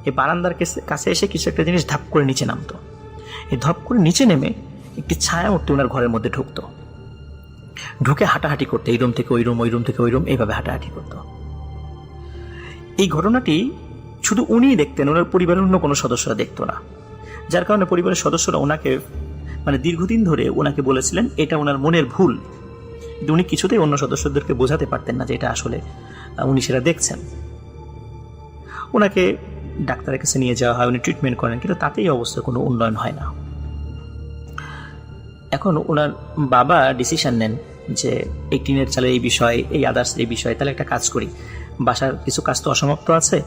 এই বারান্দার কাছে এসে কিছু একটা জিনিস ধাপ করে নিচে নামতো। এই ধাপ করে নিচে নেমে একটি ছায়ামূর্তি ওনার ঘরের মধ্যে ঢুকতো, ঢুকে হাঁটাহাঁটি করতো, এই রুম থেকে ওই রুম, ওই রুম থেকে ওই রুম, এইভাবে হাঁটাহাঁটি করতো। এই ঘটনাটি শুধু উনিই দেখতেন, ওনার পরিবারের অন্য কোনো সদস্যরা দেখতো না, যার কারণে পরিবারের সদস্যরা ওনাকে দীর্ঘদিন ধরে ওনাকে বলেছিলেন এটা ওনার মনের ভুল। কিন্তু উনি কিছুতেই অন্য সদস্যদেরকে বোঝাতে পারতেন না যে এটা আসলে উনি সেটা দেখছেন। ওনাকে ডাক্তারের কাছে নিয়ে যাওয়া হয়, উনি ট্রিটমেন্ট করেন, কিন্তু তাতেই অবস্থা কোনো উন্নয়ন হয় না। এখন ওনার বাবা ডিসিশন নেন যে এই টিনের চালের এই বিষয়, এই আদার্স এই বিষয়, তাহলে একটা কাজ করি, বাসার কিছু কাজ তো অসমাপ্ত আছে,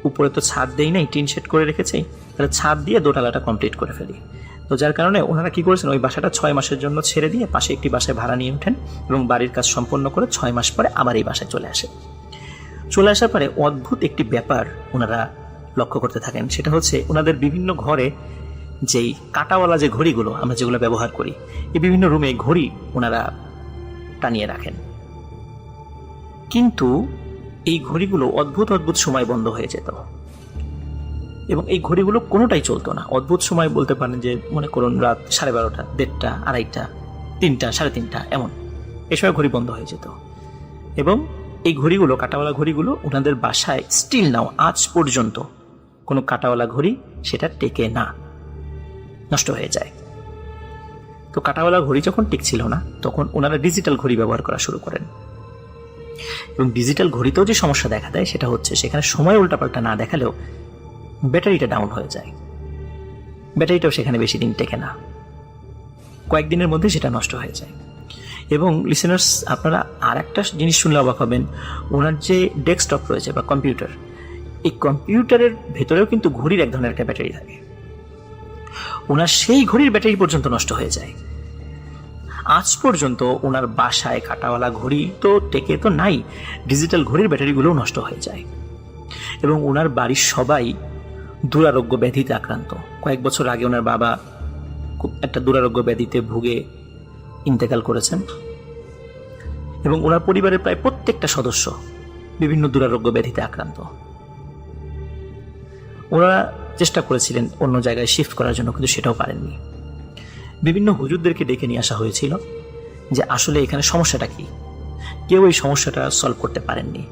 উপরে তো ছাদ দেই নাই, টিন শেড করে রেখেছি, তাহলে ছাদ দিয়ে দোতলাটা কমপ্লিট করে ফেলি। তো যার কারণে ওনারা কি করেছেন, ওই বাসাটা 6 মাসের জন্য ছেড়ে দিয়ে পাশে একটি বাসায় ভাড়া নিয়ে ওঠেন, এবং বাড়ির কাজ সম্পন্ন করে 6 মাস পরে আবার এই বাসায় চলে আসার পরে অদ্ভুত একটি ব্যাপার ওনারা লক্ষ্য করতে থাকেন। সেটা হচ্ছে ওনাদের বিভিন্ন ঘরে যেই কাঁটাওয়ালা যে ঘড়িগুলো আমরা যেগুলো ব্যবহার করি, এই বিভিন্ন রুমে ঘড়ি ওনারা টানিয়ে রাখেন, কিন্তু এই ঘড়িগুলো অদ্ভুত অদ্ভুত সময় বন্ধ হয়ে যেত, এবং এই ঘড়িগুলো কোনোটাই চলতো না। অদ্ভুত সময় বলতে পারেন যে মনে করুন রাত 12:30, 1:30, 2:30, 3টা, 3:30 এমন, এই সময় ঘড়ি বন্ধ হয়ে যেত। এবং এই ঘড়িগুলো, কাঁটাওয়ালা ঘড়িগুলো ওনাদের বাসায় স্টিল নাও আজ পর্যন্ত কোনো কাঁটাওয়ালা ঘড়ি সেটা টেকে না, নষ্ট হয়ে যায়। তো কাঁটাওয়ালা ঘড়ি যখন টিকছিল না, তখন ওনারা ডিজিটাল ঘড়ি ব্যবহার করা শুরু করেন। এবং ডিজিটাল ঘড়িতেও যে সমস্যা দেখা দেয় সেটা হচ্ছে সেখানে সময় উল্টাপাল্টা না দেখালেও ব্যাটারিটা ডাউন হয়ে যায়। ব্যাটারিটাও সেখানে বেশি দিন টেকে না, কয়েকদিনের মধ্যে সেটা নষ্ট হয়ে যায়। এবং লিসেনার্স, আপনারা আর একটা জিনিস শুনলে অবাক হবেন, ওনার যে ডেস্কটপ রয়েছে বা কম্পিউটার, এই কম্পিউটারের ভেতরেও কিন্তু ঘড়ির এক ধরনের একটা ব্যাটারি থাকে। ওনার সেই ঘড়ির ব্যাটারি পর্যন্ত নষ্ট হয়ে যায়। আজ পর্যন্ত ওনার বাসায় কাঁটাওয়ালা ঘড়ি তো টেকে তো নাই, ডিজিটাল ঘড়ির ব্যাটারিগুলোও নষ্ট হয়ে যায়। এবং ওনার বাড়ির সবাই দুরারোগ্য ব্যাধিতে আক্রান্ত। কয়েক বছর আগে ওনার বাবা খুব একটা দুরারোগ্য ব্যাধিতে ভুগে ইন্তেকাল করেছেন। এবং ওনার পরিবারের প্রায় প্রত্যেকটা সদস্য বিভিন্ন দুরারোগ্য ব্যাধিতে আক্রান্ত। ওনারা চেষ্টা করেছিলেন অন্য জায়গায় শিফট করার জন্য, কিন্তু সেটাও পারেননি। বিভিন্ন হুজুরদেরকে ডেকে নিয়ে আসা হয়েছিল যে আসলে এখানে সমস্যাটা কি, কেউ এই সমস্যাটা সলভ করতে পারেননি।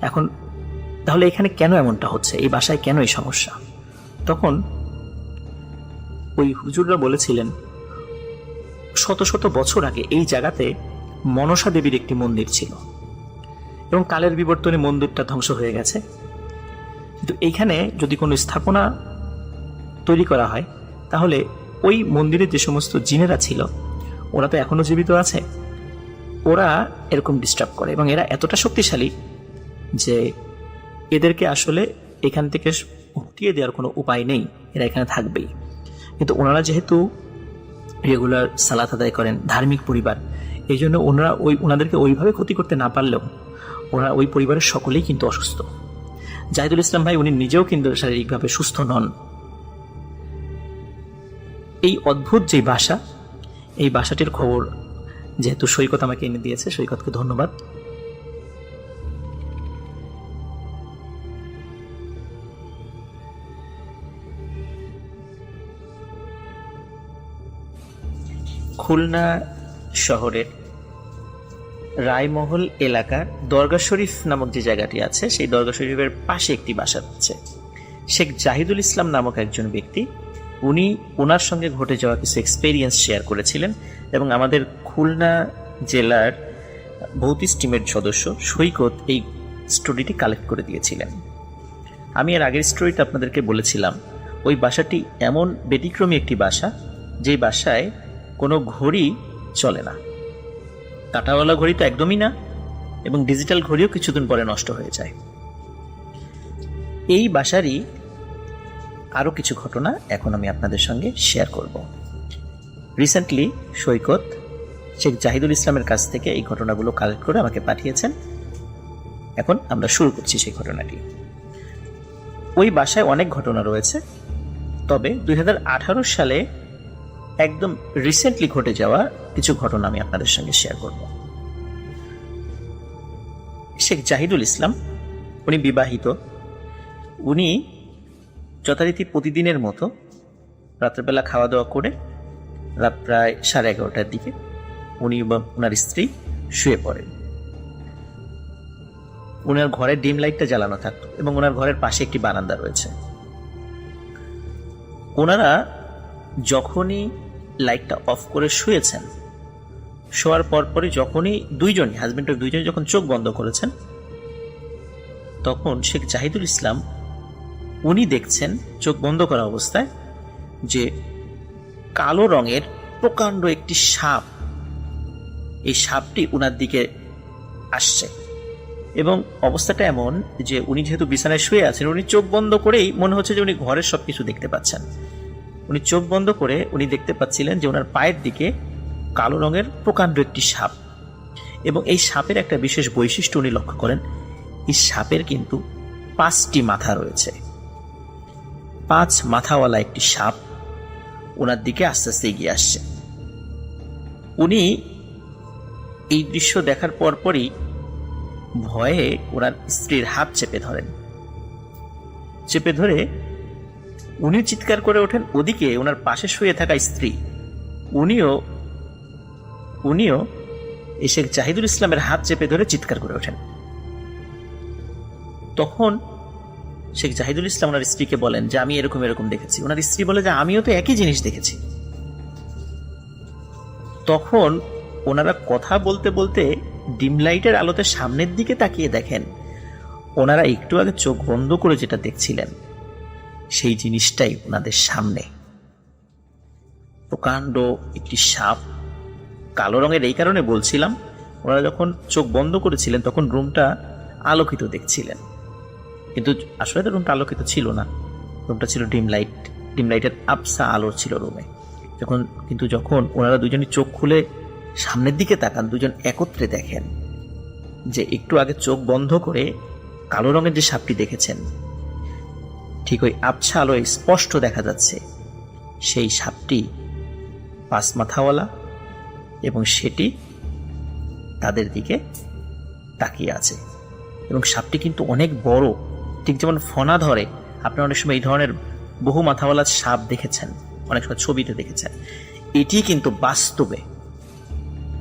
এখন তাহলে এখানে কেন এমনটা হচ্ছে, এই বাসায় কেন এই সমস্যা? তখন ওই হুজুররা বলেছিলেন শত শত বছর আগে এই জায়গাতে মনসা দেবীর একটি মন্দির ছিল এবং কালের বিবর্তনে মন্দিরটা ধ্বংস হয়ে গেছে। কিন্তু এইখানে যদি কোনো স্থাপনা তৈরি করা হয়, তাহলে ওই মন্দিরে যে সমস্ত জিনেরা ছিল ওরা তো এখনো জীবিত আছে, ওরা এরকম ডিস্টার্ব করে এবং এরা এতটা শক্তিশালী যে এদেরকে আসলে এখান থেকে হটিয়ে দেওয়ার কোনো উপায় নেই, এরা এখানে থাকবেই। কিন্তু ওনারা যেহেতু রেগুলার সালাত আদায় করেন, ধার্মিক পরিবার, এই জন্য ওনাদেরকে ওইভাবে ক্ষতি করতে না পারলেও ওনারা ওই পরিবারের সকলেই কিন্তু অসুস্থ। জাহিদুল ইসলাম ভাই উনি নিজেও কিন্তু শারীরিকভাবে সুস্থ নন। এই অদ্ভুত যে বাসা, এই বাসাটির খবর যেহেতু সৈকত আমাকে এনে দিয়েছে, সৈকতকে ধন্যবাদ। খুলনা শহরের রায়মহল এলাকার দরগা শরীফ নামক যে জায়গাটি আছে, সেই দরগা শরীফের পাশে একটি বাসা আছে। শেখ জাহিদুল ইসলাম নামক একজন ব্যক্তি, উনি ওনার সঙ্গে ঘটে যাওয়া কিছু এক্সপেরিয়েন্স শেয়ার করেছিলেন এবং আমাদের খুলনা জেলার ভৌতিক টিমের সদস্য সৈকত এই স্টোরিটি কালেক্ট করে দিয়েছিলেন। আমি এর আগের স্টোরিটা আপনাদেরকে বলেছিলাম, ওই বাসাটি এমন ব্যতিক্রমী একটি বাসা, যেই বাসায় কোনো ঘড়ি চলে না, কাঁটাওয়ালা ঘড়ি তো একদমই না, এবং ডিজিটাল ঘড়িও কিছুদিন পরে নষ্ট হয়ে যায়। এই বাসারই আরও কিছু ঘটনা এখন আমি আপনাদের সঙ্গে শেয়ার করব। রিসেন্টলি সৈকত শেখ জাহিদুল ইসলামের কাছ থেকে এই ঘটনাগুলো কালেক্ট করে আমাকে পাঠিয়েছেন। এখন আমরা শুরু করছি সেই ঘটনাটি। ওই বাসায় অনেক ঘটনা রয়েছে, তবে 2018 সালে একদম রিসেন্টলি ঘটে যাওয়া কিছু ঘটনা আমি আপনাদের সঙ্গে শেয়ার করব। শেখ জাহিদুল ইসলাম উনি বিবাহিত। উনি যথারীতি প্রতিদিনের মতো রাত্রেবেলা খাওয়া দাওয়া করে রাত প্রায় 11:30টার দিকে উনি এবং ওনার স্ত্রী শুয়ে পড়েন। ওনার ঘরের ডিম লাইটটা জ্বালানো থাকতো এবং ওনার ঘরের পাশে একটি বারান্দা রয়েছে। ওনারা যখনই লাইটটা অফ করে শুয়েছেন, শোয়ার পরপরই যখনই দুইজনই হাজবেন্ড ওয়াইফ দুইজনই যখন চোখ বন্ধ করেছেন, তখন শেখ জাহিদুল ইসলাম উনি দেখছেন চোখ বন্ধ করা অবস্থায় যে কালো রঙের প্রকাণ্ড একটি সাপ, এই সাপটি উনার দিকে আসছে এবং অবস্থাটা এমন যে উনি যেহেতু বিছানায় শুয়ে আছেন, উনি চোখ বন্ধ করেই মনে হচ্ছে যে উনি ঘরের সবকিছু দেখতে পাচ্ছেন। উনি চোখ বন্ধ করে উনি দেখতে পাচ্ছিলেন যে ওনার পায়ের দিকে কালো রঙের প্রকাণ্ড একটি সাপ, এবং এই সাপের একটা বিশেষ বৈশিষ্ট্য উনি লক্ষ্য করেন, এই সাপের কিন্তু 5টি মাথা রয়েছে। 5 মাথাওয়ালা একটি সাপ ওনার দিকে আস্তে আস্তে এগিয়ে আসছে। উনি এই দৃশ্য দেখার পরপরই ভয়ে ওনার স্ত্রীর হাত চেপে ধরেন। চেপে ধরে উনি চিৎকার করে ওঠেন। ওদিকে ওনার পাশে শুয়ে থাকা স্ত্রী উনিও এই শেখ জাহিদুল ইসলামের হাত চেপে ধরে চিৎকার করে ওঠেন। তখন শেখ জাহিদুল ইসলাম ওনার স্ত্রীকে বলেন যে আমি এরকম এরকম দেখেছি। ওনার স্ত্রী বলে যে আমিও তো একই জিনিস দেখেছি। তখন ওনারা কথা বলতে বলতে ডিম লাইটের আলোতে সামনের দিকে তাকিয়ে দেখেন ওনারা একটু আগে চোখ বন্ধ করে যেটা দেখছিলেন সেই জিনিসটাই ওনাদের সামনে। প্রকাণ্ড একটি সাপ, কালো রঙের। এই কারণে বলছিলাম ওনারা যখন চোখ বন্ধ করেছিলেন তখন রুমটা আলোকিত দেখছিলেন, কিন্তু আসলে তো রুমটা আলোকিত ছিল না, রুমটা ছিল ডিম লাইট। ডিম লাইটের আবসা আলো ছিল রুমে। যখন ওনারা দুজনই চোখ খুলে সামনের দিকে তাকান, দুজন একত্রে দেখেন যে একটু আগে চোখ বন্ধ করে কালো রঙের যে সাপটি দেখেছেন ঠিক ওই আবছা আলোয় স্পষ্ট দেখা যাচ্ছে সেই সাপটি 5 মাথাওয়ালা এবং সেটি তাদের দিকে তাকিয়ে আছে। এবং সাপটি কিন্তু অনেক বড়, ঠিক যেমন ফনা ধরে। আপনারা অনেক সময় এই ধরনের বহু মাথাওয়ালা সাপ দেখেছেন, অনেক সময় ছবিতে দেখেছেন। এটি কিন্তু বাস্তবে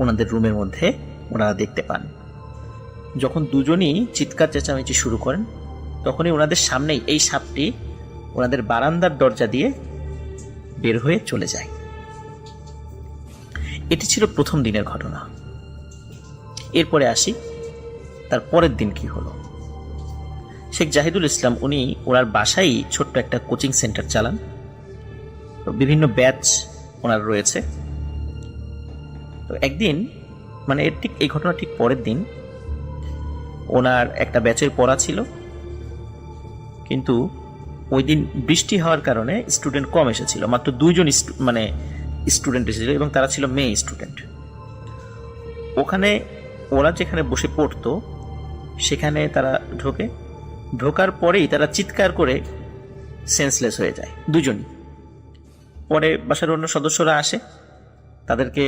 ওনাদের রুমের মধ্যে ওনারা দেখতে পান। যখন দুজনই চিৎকার চেঁচামেচি শুরু করেন তখনই ওনাদের সামনেই এই সাপটি ওনাদের বারান্দার দরজা দিয়ে বের হয়ে চলে যায়। এটি ছিল প্রথম দিনের ঘটনা। এরপরে আসি তার পরের দিন কি হলো। শেখ জাহিদুল ইসলাম উনি ওনার বাসায় ছোট্ট একটা কোচিং সেন্টার চালান, বিভিন্ন ব্যাচ ওনার রয়েছে। তো একদিন মানে ঠিক এই ঘটনা ঠিক পরের দিন ওনার একটা ব্যাচের পড়া ছিল, কিন্তু ওই দিন বৃষ্টি হওয়ার কারণে স্টুডেন্ট কম এসেছিল। মাত্র 2 জন স্টুডেন্ট এসেছিল এবং তারা ছিল মেয়ে স্টুডেন্ট। ওখানে ওরা যেখানে বসে পড়তো সেখানে তারা ঢোকার পরেই তারা চিৎকার করে সেন্সলেস হয়ে যায় দুজনই। পরে বাসার অন্য সদস্যরা আসে, তাদেরকে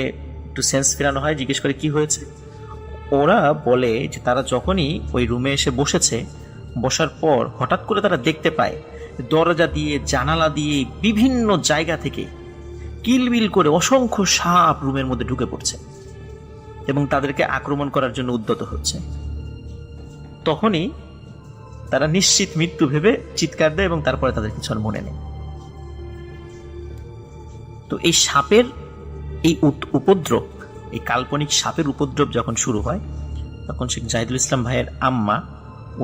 একটু সেন্স ফেরানো হয়, জিজ্ঞেস করে কি হয়েছে। ওরা বলে যে তারা যখনই ওই রুমে এসে বসেছে, বসার পর হঠাৎ করে তারা দেখতে পায় দরজা দিয়ে জানালা দিয়ে বিভিন্ন জায়গা থেকে কিলবিল করে অসংখ্য সাপ রুমের মধ্যে ঢুকে পড়ছে এবং তাদেরকে আক্রমণ করার জন্য উদ্যত হচ্ছে। তখনই তারা নিশ্চিত মৃত্যু ভেবে চিৎকার দেয় এবং তারপরে তাদের কিছু আর মনে নেই। তো এই সাপের এই উপদ্রব, এই কাল্পনিক সাপের উপদ্রব যখন শুরু হয় তখন শেখ জাহিদুল ইসলাম ভাইয়ের আম্মা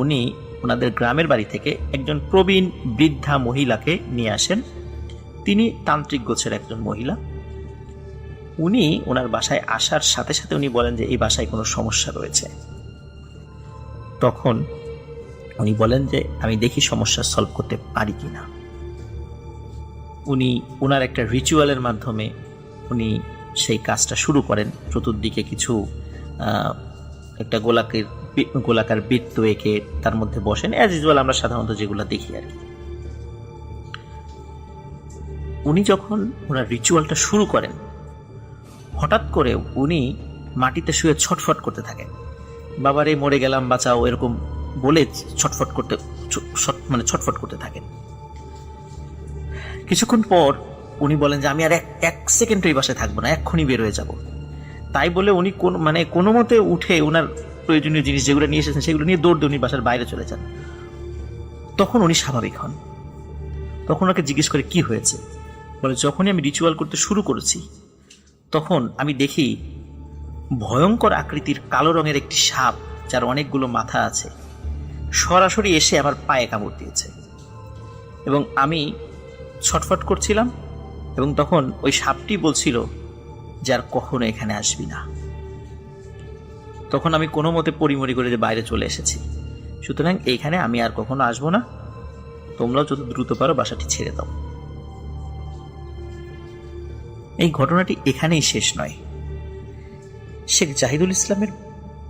উনি ওনাদের গ্রামের বাড়ি থেকে একজন প্রবীণ বৃদ্ধা মহিলাকে নিয়ে আসেন। তিনি তান্ত্রিক গোছের একজন মহিলা। উনি ওনার বাসায় আসার সাথে সাথে উনি বলেন যে এই বাসায় কোনো সমস্যা রয়েছে। তখন উনি বলেন যে আমি দেখি সমস্যা সলভ করতে পারি কিনা। উনি ওনার একটা রিচুয়ালের মাধ্যমে উনি সেই কাজটা শুরু করেন। চতুর্দিকে কিছু একটা গোলাকার বৃত্ত এঁকে তার মধ্যে বসেন, অ্যাজ ইউজুয়াল আমরা সাধারণত যেগুলো দেখি আর কি। উনি যখন ওনার রিচুয়ালটা শুরু করেন হঠাৎ করে উনি মাটিতে শুয়ে ছটফট করতে থাকেন, বাবারে মরে গেলাম বাঁচাও, এরকম বলে ছটফট করতে থাকেন। কিছুক্ষণ পর উনি বলেন যে আমি আর এক সেকেন্ড এই বাসায় থাকবো না, এক্ষুনি বের হয়ে যাব। তাই বলে উনি কোনো মতে উঠে ওনার প্রয়োজনীয় জিনিস যেগুলো নিয়ে এসেছেন সেগুলো নিয়ে দৌড় দিয়ে উনি বাসার বাইরে চলে যান। তখন উনি স্বাভাবিক হন। তখন ওনাকে জিজ্ঞেস করে কি হয়েছে, বলে যখনই আমি রিচুয়াল করতে শুরু করেছি তখন আমি দেখি ভয়ঙ্কর আকৃতির কালো রঙের একটি সাপ যার অনেকগুলো মাথা আছে সরাসরি এসে আমার পায়ে কামড় দিয়েছে এবং আমি ছটফট করছিলাম এবং তখন ওই সাপটি বলছিল যে আর কখনো এখানে আসবি না। তখন আমি কোনো মতে পরিমরি করে যে বাইরে চলে এসেছি, সুতরাং এইখানে আমি আর কখনো আসবো না, তোমরাও যত দ্রুত পারো বাসাটি ছেড়ে দাও। এই ঘটনাটি এখানেই শেষ নয়। শেখ জাহিদুল ইসলামের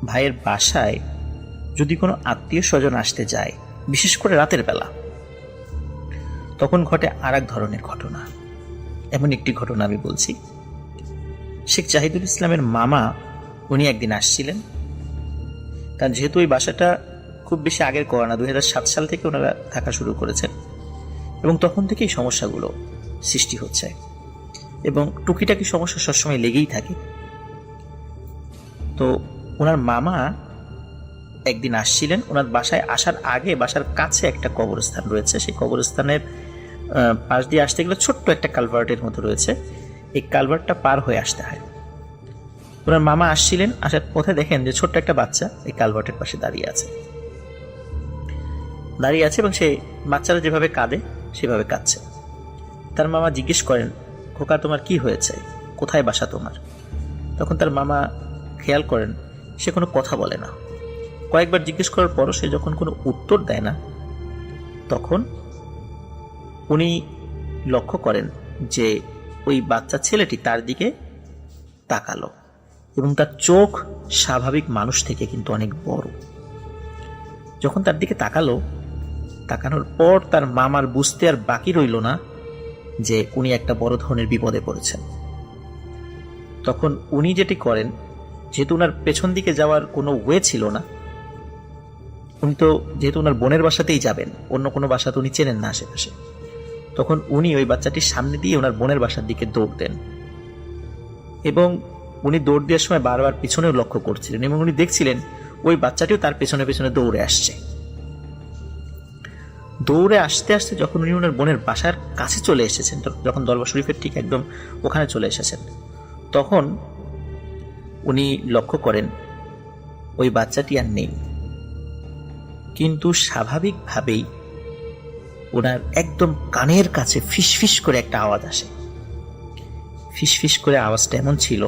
ভাইয়ের বাসায় যদি কোনো আত্মীয় স্বজন আসতে যায়, বিশেষ করে রাতের বেলা, তখন ঘটে আর এক ধরনের ঘটনা। এমন একটি ঘটনা আমি বলছি। শেখ জাহিদুল ইসলামের মামা উনি একদিন আসছিলেন, কারণ যেহেতু ওই বাসাটা খুব বেশি আগের করা না, 2007 সাল থেকে ওনারা থাকা শুরু করেছেন এবং তখন থেকেই সমস্যাগুলো সৃষ্টি হচ্ছে এবং টুকিটাকি সমস্যা সবসময় লেগেই থাকে। তো ওনার মামা একদিন আসছিলেন, ওনার বাসায় আসার আগে বাসার কাছে একটা কবরস্থান রয়েছে, সেই কবরস্থানের পাশ দিয়ে আসতে গেলে ছোট্ট একটা কালভার্টের মতো রয়েছে, এই কালভার্টটা পার হয়ে আসতে হয়। ওনার মামা আসছিলেন, আসার পথে দেখেন যে ছোট্ট একটা বাচ্চা এই কালভার্টের পাশে দাঁড়িয়ে আছে এবং সে বাচ্চারা যেভাবে কাঁদে সেভাবে কাঁদছে। তার মামা জিজ্ঞেস করেন, খোকা তোমার কি হয়েছে, কোথায় বাসা তোমার? তখন তার মামা খেয়াল করেন সে কোনো কথা বলে না। কয়েকবার জিজ্ঞেস করার পরও সে যখন কোনো উত্তর দেয় না, তখন উনি লক্ষ্য করেন যে ওই বাচ্চা ছেলেটি তার দিকে তাকালো এবং তার চোখ স্বাভাবিক মানুষ থেকে কিন্তু অনেক বড়। যখন তার দিকে তাকানোর পর তার মামার বুঝতে আর বাকি রইল না যে উনি একটা বড় ধরনের বিপদে পড়েছেন। তখন উনি যেটি করেন, যেহেতু ওনার পেছন দিকে যাওয়ার কোনো ওয়ে ছিল না, উনি তো যেহেতু ওনার বোনের বাসাতেই যাবেন, অন্য কোনো বাসা তো উনি চেনেন না আশেপাশে, তখন উনি ওই বাচ্চাটির সামনে দিয়ে ওনার বোনের বাসার দিকে দৌড় দেন এবং উনি দৌড় দেওয়ার সময় বারবার পিছনেও লক্ষ্য করছিলেন এবং উনি দেখছিলেন ওই বাচ্চাটিও তার পেছনে পেছনে দৌড়ে আসছে। দৌড়ে আসতে আসতে যখন উনি ওনার বোনের বাসার কাছে চলে এসেছেন, যখন দরবার শরীফের ঠিক একদম ওখানে চলে এসেছেন, তখন উনি লক্ষ্য করেন ওই বাচ্চাটি আর নেই। কিন্তু স্বাভাবিকভাবেই ওনার একদম কানের কাছে ফিসফিস করে একটা আওয়াজ আসে। ফিসফিস করে আওয়াজটা এমন ছিল,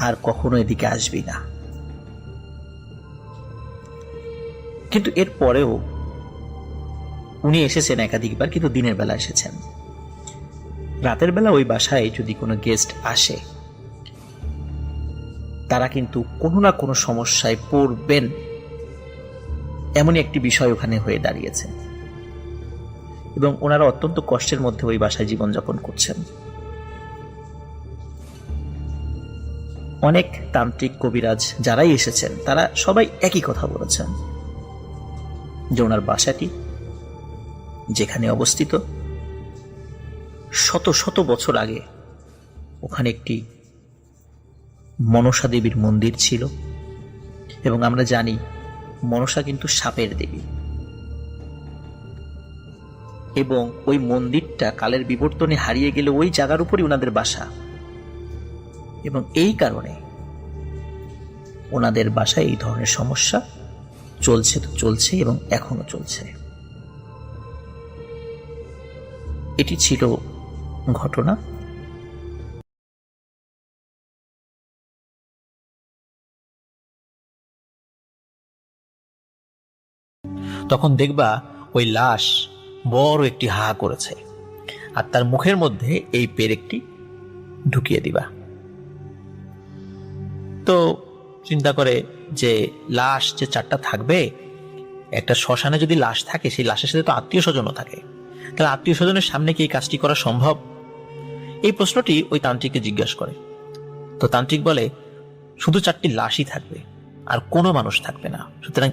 আর কখনো এদিকে আসবি না। কিন্তু এর পরেও উনি এসেছেন একাধিকবার, কিন্তু দিনের বেলা এসেছেন। রাতের বেলা ওই বাসায় যদি কোনো গেস্ট আসে, তারা কিন্তু কোনো না কোনো সমস্যায় পড়বেন, এমনই একটি বিষয় ওখানে হয়ে দাঁড়িয়েছে এবং ওনারা অত্যন্ত কষ্টের মধ্যে ওই বাসায় জীবনযাপন করছেন। অনেক তান্ত্রিক কবিরাজ যারাই এসেছেন তারা সবাই একই কথা বলেছেন যে ওনার বাসাটি যেখানে অবস্থিত, শত শত বছর আগে ওখানে একটি মনসা দেবীর মন্দির ছিল এবং আমরা জানি মনসা কিন্তু সাপের দেবী, এবং ওই মন্দিরটা কালের বিবর্তনে হারিয়ে গেলে ওই জায়গার উপরই ওনাদের বাসা, এবং এই কারণে ওনাদের বাসায় এই ধরনের সমস্যা চলছে তো চলছে এবং এখনো চলছে। এটি ছিল ঘটনা। তখন দেখবা ওই লাশ বড় একটি হা করেছে আর তার মুখের মধ্যে এই পেরেকটি ঢুকিয়ে দিবা। তো চিন্তা করে যে লাশ যে চারটা থাকবে, একটা শ্মশানে যদি লাশ থাকে, সেই লাশের সাথে তো আত্মীয় স্বজনও থাকে, তাহলে আত্মীয় স্বজনের সামনে কি এই কাজটি করা সম্ভব? এই প্রশ্নটি ওই তান্ত্রিককে জিজ্ঞাসা করে। তো তান্ত্রিক বলে শুধু চারটি লাশই থাকবে আর কোনো মানুষ থাকবে না। সুতরাং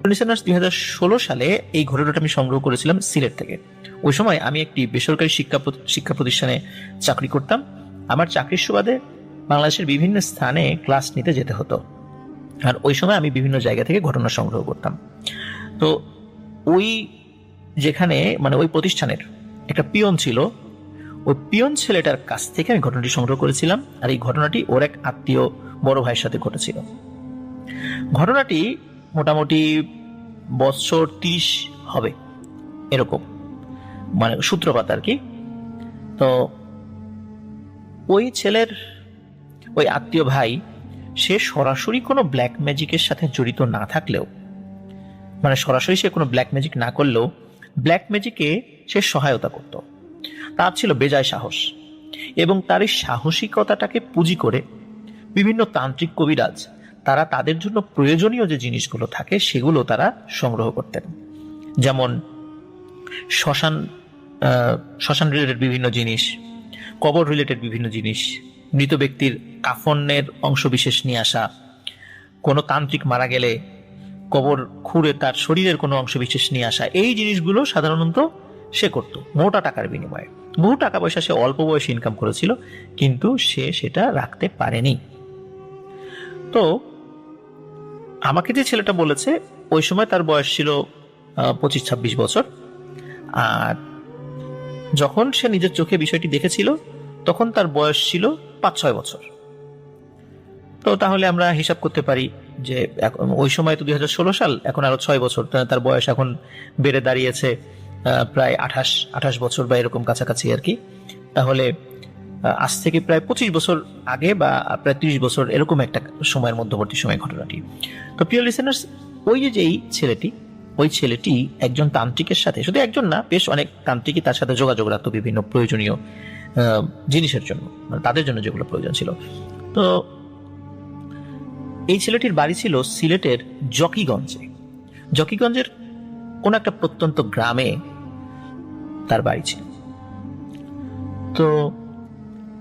2016 সালে এই ঘটনাটা আমি সংগ্রহ করেছিলাম সিলেট থেকে। ওই সময় আমি একটি বেসরকারি শিক্ষা প্রতিষ্ঠানে চাকরি করতাম। আমার চাকরির সুবাদে বাংলাদেশের বিভিন্ন স্থানে ক্লাস নিতে যেতে হতো, আর ওই সময় আমি বিভিন্ন জায়গা থেকে ঘটনা সংগ্রহ করতাম। তো ওই যেখানে মানে ওই প্রতিষ্ঠানের একটা পিয়ন ছিল, ওই পিয়ন ছেলেটার কাছ থেকে আমি ঘটনাটি সংগ্রহ করেছিলাম, আর এই ঘটনাটি ওর এক আত্মীয় বড় ভাইয়ের সাথে ঘটেছিল। ঘটনাটি মোটামুটি বছর 30 হবে এরকম, মানে সূত্রপাত আর কি। তো ওই ছেলের ওই আত্মীয় ভাই, সে সরাসরি কোনো ব্ল্যাক ম্যাজিকের সাথে জড়িত না থাকলেও, মানে সরাসরি সে কোনো ব্ল্যাক ম্যাজিক না করলেও ব্ল্যাক ম্যাজিকে সে সহায়তা করত। তার ছিল বেজায় সাহস, এবং তার এই সাহসিকতাটাকে পুঁজি করে বিভিন্ন তান্ত্রিক কবিরাজ তারা তাদের জন্য প্রয়োজনীয় যে জিনিসগুলো থাকে সেগুলো তারা সংগ্রহ করতেন। যেমন শ্মশান রিলেটেড বিভিন্ন জিনিস, কবর রিলেটেড বিভিন্ন জিনিস, মৃত ব্যক্তির কাফনের অংশবিশেষ নিয়ে আসা, কোনো তান্ত্রিক মারা গেলে কবর খুঁড়ে তার শরীরের কোনো অংশবিশেষ নিয়ে আসা, এই জিনিসগুলো সাধারণত সে করত মোটা টাকার বিনিময়ে। বহু টাকা পয়সা সে অল্প বয়সে ইনকাম করেছিল, কিন্তু সে সেটা রাখতে পারেনি। তো আমাকে যে ছেলেটা বলেছে, ওই সময় তার বয়স ছিল 25-26 বছর। আর যখন সে নিজের চোখে বিষয়টি দেখেছিল তখন তার বয়স ছিল 5-6 বছর। তো তাহলে আমরা হিসাব করতে পারি যে ওই সময় তো 2016 সাল, এখন আরো 6 বছর, তার বয়স এখন বেড়ে দাঁড়িয়েছে প্রায় 28 বছর বা এরকম কাছাকাছি আর কি। তাহলে আজ থেকে প্রায় 25 বছর আগে বা প্রায় 30 বছর এরকম একটা সময়ের মধ্যবর্তী সময় ঘটনাটি। তো প্রিয় লিসেনার্স, ওই ছেলেটি একজন তান্ত্রিকের সাথে, শুধু একজন না, বেশ অনেক তান্ত্রিকই তার সাথে যোগাযোগ রাখতো বিভিন্ন প্রয়োজনীয় জিনিসের জন্য, মানে তাদের জন্য যেগুলো প্রয়োজন ছিল। তো এই ছেলেটির বাড়ি ছিল সিলেটের জকিগঞ্জের কোন একটা প্রত্যন্ত গ্রামে তার বাড়ি ছিল। তো